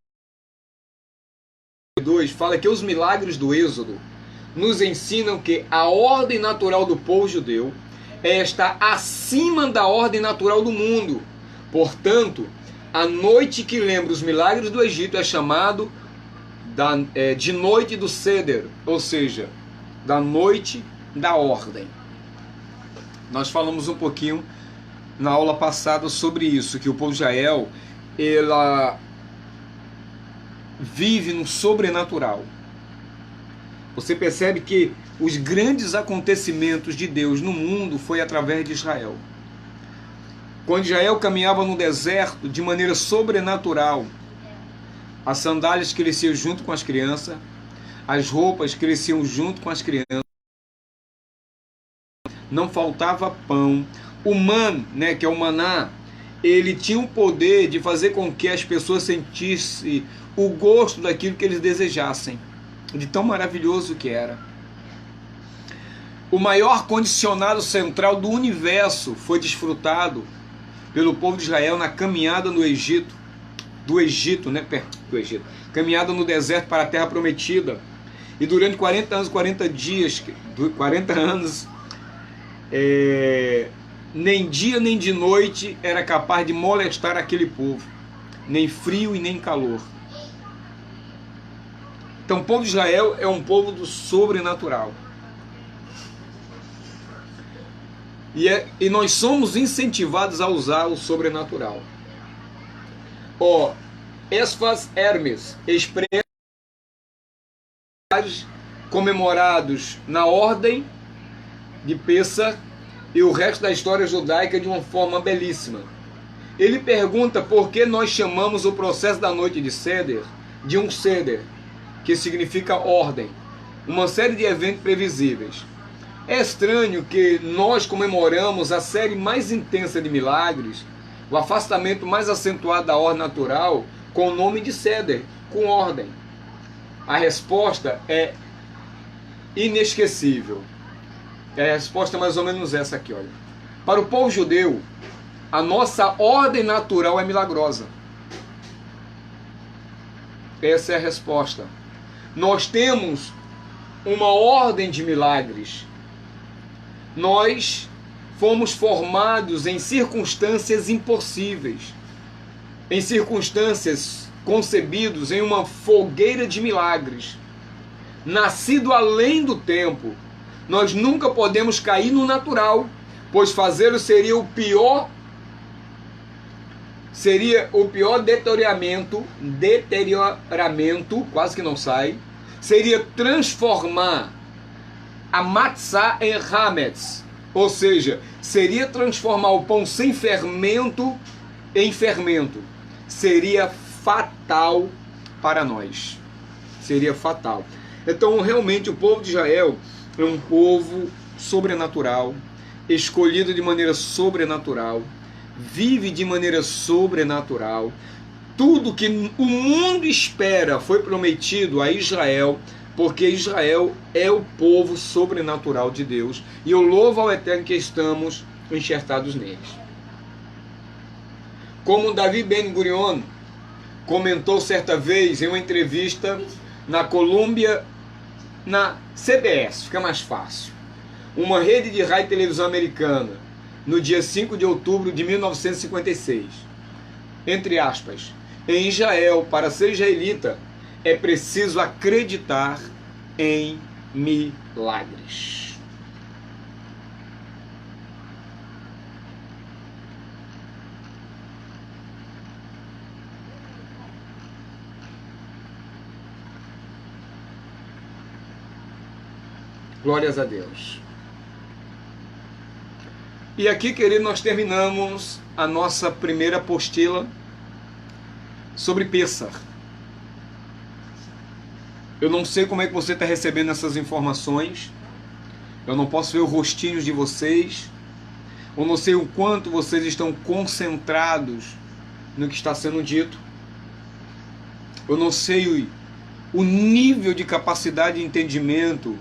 2, fala que os milagres do Êxodo nos ensinam que a ordem natural do povo judeu está acima da ordem natural do mundo. Portanto, a noite que lembra os milagres do Egito é chamado de noite do Seder, ou seja, da noite da ordem. Nós falamos um pouquinho na aula passada sobre isso, que o povo de Israel, ela vive no sobrenatural. Você percebe que os grandes acontecimentos de Deus no mundo foi através de Israel. Quando Israel caminhava no deserto de maneira sobrenatural, as sandálias cresciam junto com as crianças, as roupas cresciam junto com as crianças, não faltava pão. O man, que é o maná, ele tinha o poder de fazer com que as pessoas sentissem o gosto daquilo que eles desejassem, de tão maravilhoso que era. O maior condicionado central do universo foi desfrutado pelo povo de Israel na caminhada no Egito, caminhada no deserto para a terra prometida. E durante 40 anos, 40 dias, 40 anos, nem dia nem de noite era capaz de molestar aquele povo, nem frio e nem calor. Então o povo de Israel é um povo do sobrenatural. E nós somos incentivados a usar o sobrenatural. Ó, Esfas Hermes expressa comemorados na ordem de Pessah e o resto da história judaica de uma forma belíssima. Ele pergunta por que nós chamamos o processo da noite de Seder de um Seder, que significa ordem, uma série de eventos previsíveis. É estranho que nós comemoramos a série mais intensa de milagres, o afastamento mais acentuado da ordem natural, com o nome de Seder, com ordem. A resposta é inesquecível. A resposta é mais ou menos essa aqui, olha. Para o povo judeu, a nossa ordem natural é milagrosa. Essa é a resposta. Nós temos uma ordem de milagres. Nós fomos formados em circunstâncias impossíveis, em circunstâncias concebidos em uma fogueira de milagres. Nascido além do tempo, nós nunca podemos cair no natural, pois fazê-lo seria o pior deterioramento, quase que não sai, seria transformar a matzá em hametz, ou seja, seria transformar o pão sem fermento em fermento. Seria fatal para nós. Seria fatal. Então, realmente, o povo de Israel é um povo sobrenatural, escolhido de maneira sobrenatural, vive de maneira sobrenatural. Tudo que o mundo espera foi prometido a Israel, porque Israel é o povo sobrenatural de Deus, e eu louvo ao Eterno que estamos enxertados neles. Como Davi Ben Gurion comentou certa vez em uma entrevista na Colômbia, na CBS, fica mais fácil, uma rede de rádio e televisão americana, no dia 5 de outubro de 1956, entre aspas, em Israel, para ser israelita, é preciso acreditar em milagres. Glórias a Deus. E aqui, querido, nós terminamos a nossa primeira apostila sobre Pessah. Eu não sei como é que você está recebendo essas informações. Eu não posso ver os rostinhos de vocês. Eu não sei o quanto vocês estão concentrados no que está sendo dito. Eu não sei o nível de capacidade de entendimento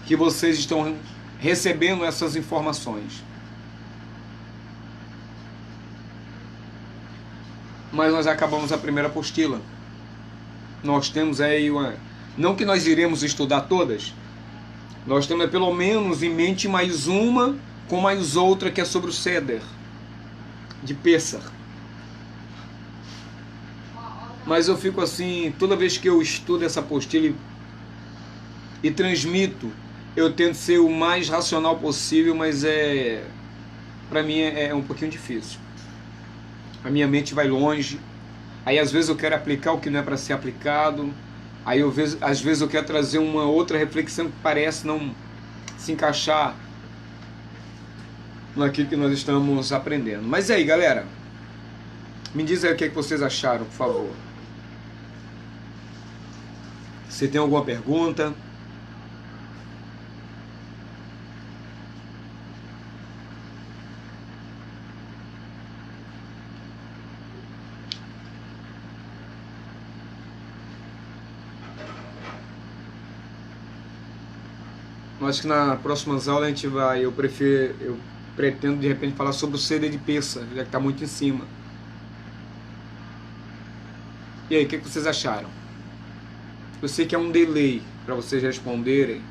que vocês estão recebendo essas informações. Mas nós acabamos a primeira apostila. Nós temos aí não que nós iremos estudar todas, nós temos pelo menos em mente mais uma com mais outra que é sobre o Seder de Pessah. Mas eu fico assim, toda vez que eu estudo essa apostila e transmito, eu tento ser o mais racional possível, mas para mim é um pouquinho difícil. A minha mente vai longe. Aí às vezes eu quero aplicar o que não é para ser aplicado. Aí às vezes eu quero trazer uma outra reflexão que parece não se encaixar naquilo que nós estamos aprendendo. Mas e aí, galera? Me diz aí o que vocês acharam, por favor. Se tem alguma pergunta. Acho que na próxima aula a gente vai, eu pretendo de repente falar sobre o Seder de Pessah, já que está muito em cima. E aí, o que vocês acharam? Eu sei que é um delay para vocês responderem.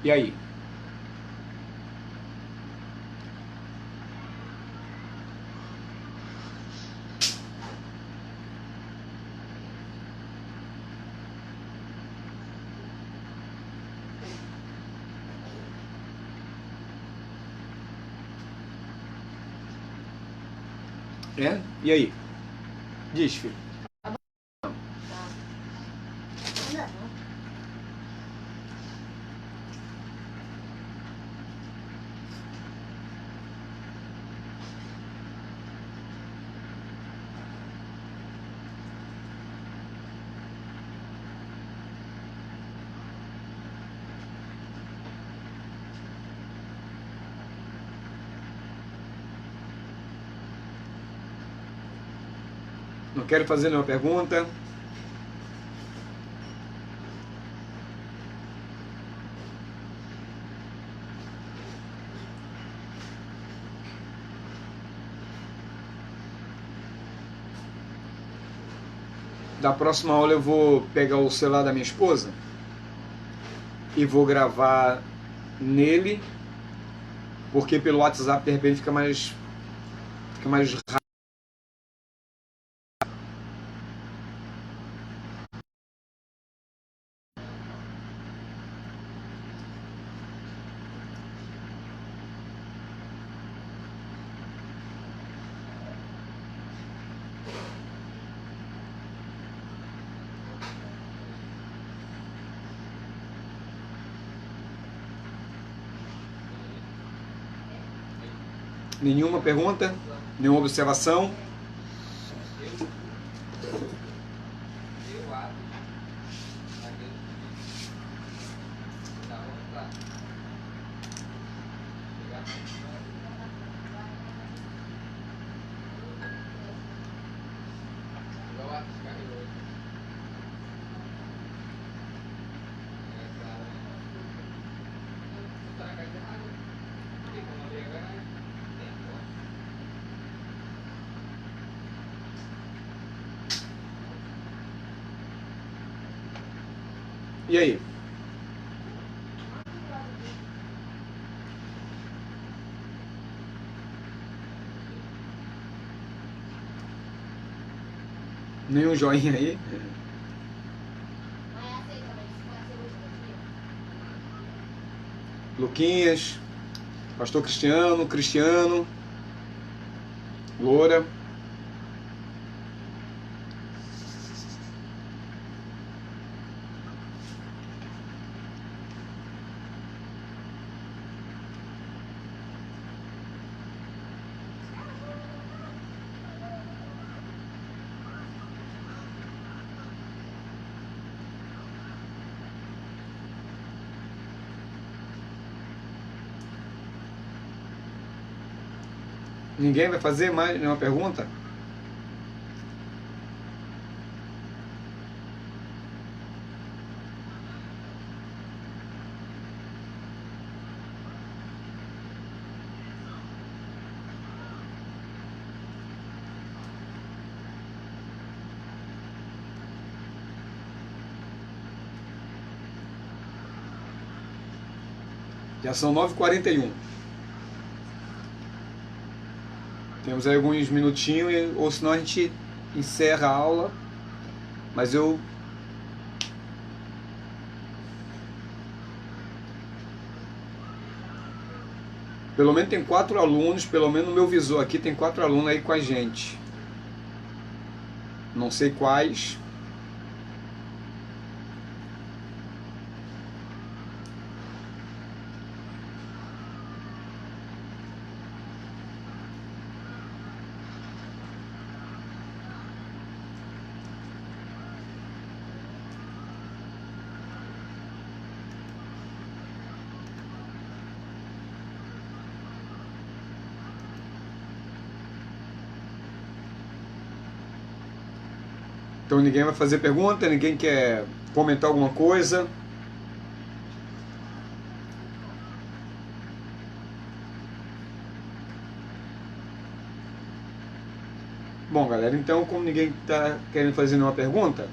E aí? É? E aí? Diz, filho. Tá. Ainda não. Não quero fazer nenhuma pergunta. Da próxima aula eu vou pegar o celular da minha esposa e vou gravar nele, porque pelo WhatsApp de repente fica mais rápido. Nenhuma pergunta? Nenhuma observação? E aí? Nenhum joinha aí? Luquinhas, Pastor Cristiano, Loura. Ninguém vai fazer mais nenhuma pergunta? Já são 9h41. Temos aí alguns minutinhos, ou senão a gente encerra a aula. Mas eu... Pelo menos tem 4 alunos, pelo menos no meu visor aqui tem 4 alunos aí com a gente. Não sei quais. Então ninguém vai fazer pergunta, ninguém quer comentar alguma coisa. Bom, galera, então como ninguém está querendo fazer nenhuma pergunta,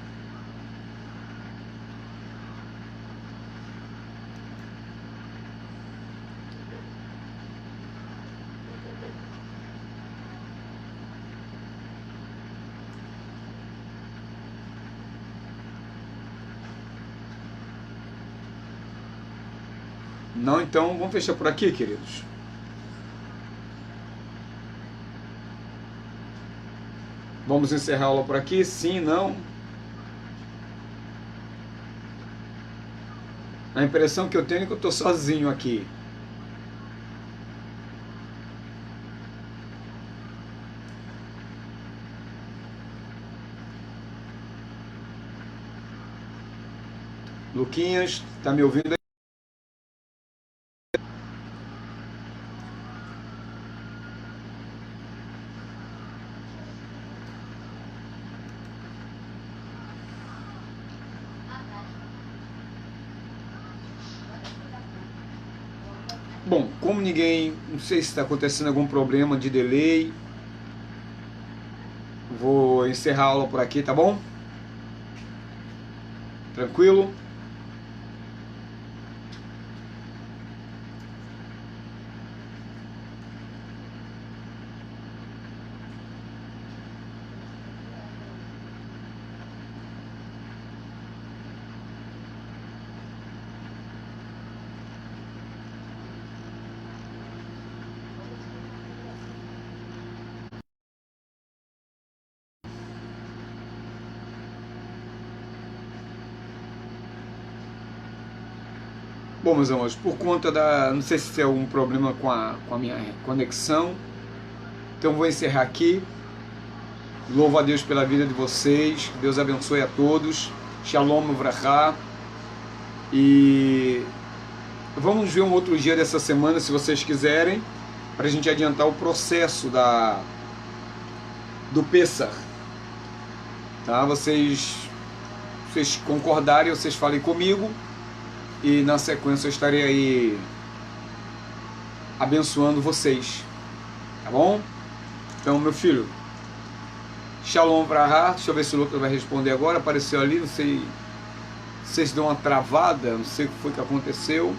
não, então vamos fechar por aqui, queridos. Vamos encerrar a aula por aqui? Sim, não? A impressão que eu tenho é que eu estou sozinho aqui. Luquinhas, tá me ouvindo aí? Bom, como ninguém, não sei se está acontecendo algum problema de delay, vou encerrar a aula por aqui, tá bom? Tranquilo? Bom, meus amigos, por conta da... não sei se tem algum problema com a minha conexão, então vou encerrar aqui. Louvo a Deus pela vida de vocês, que Deus abençoe a todos. Shalom Uvrachá. E vamos ver um outro dia dessa semana, se vocês quiserem, para a gente adiantar o processo do Pessah. Tá? Vocês concordarem, vocês falem comigo. E na sequência eu estarei aí abençoando vocês, tá bom? Então, meu filho, Shalom Vrahá. Deixa eu ver se o Lucas vai responder agora. Apareceu ali, não sei se deu uma travada, não sei o que foi que aconteceu.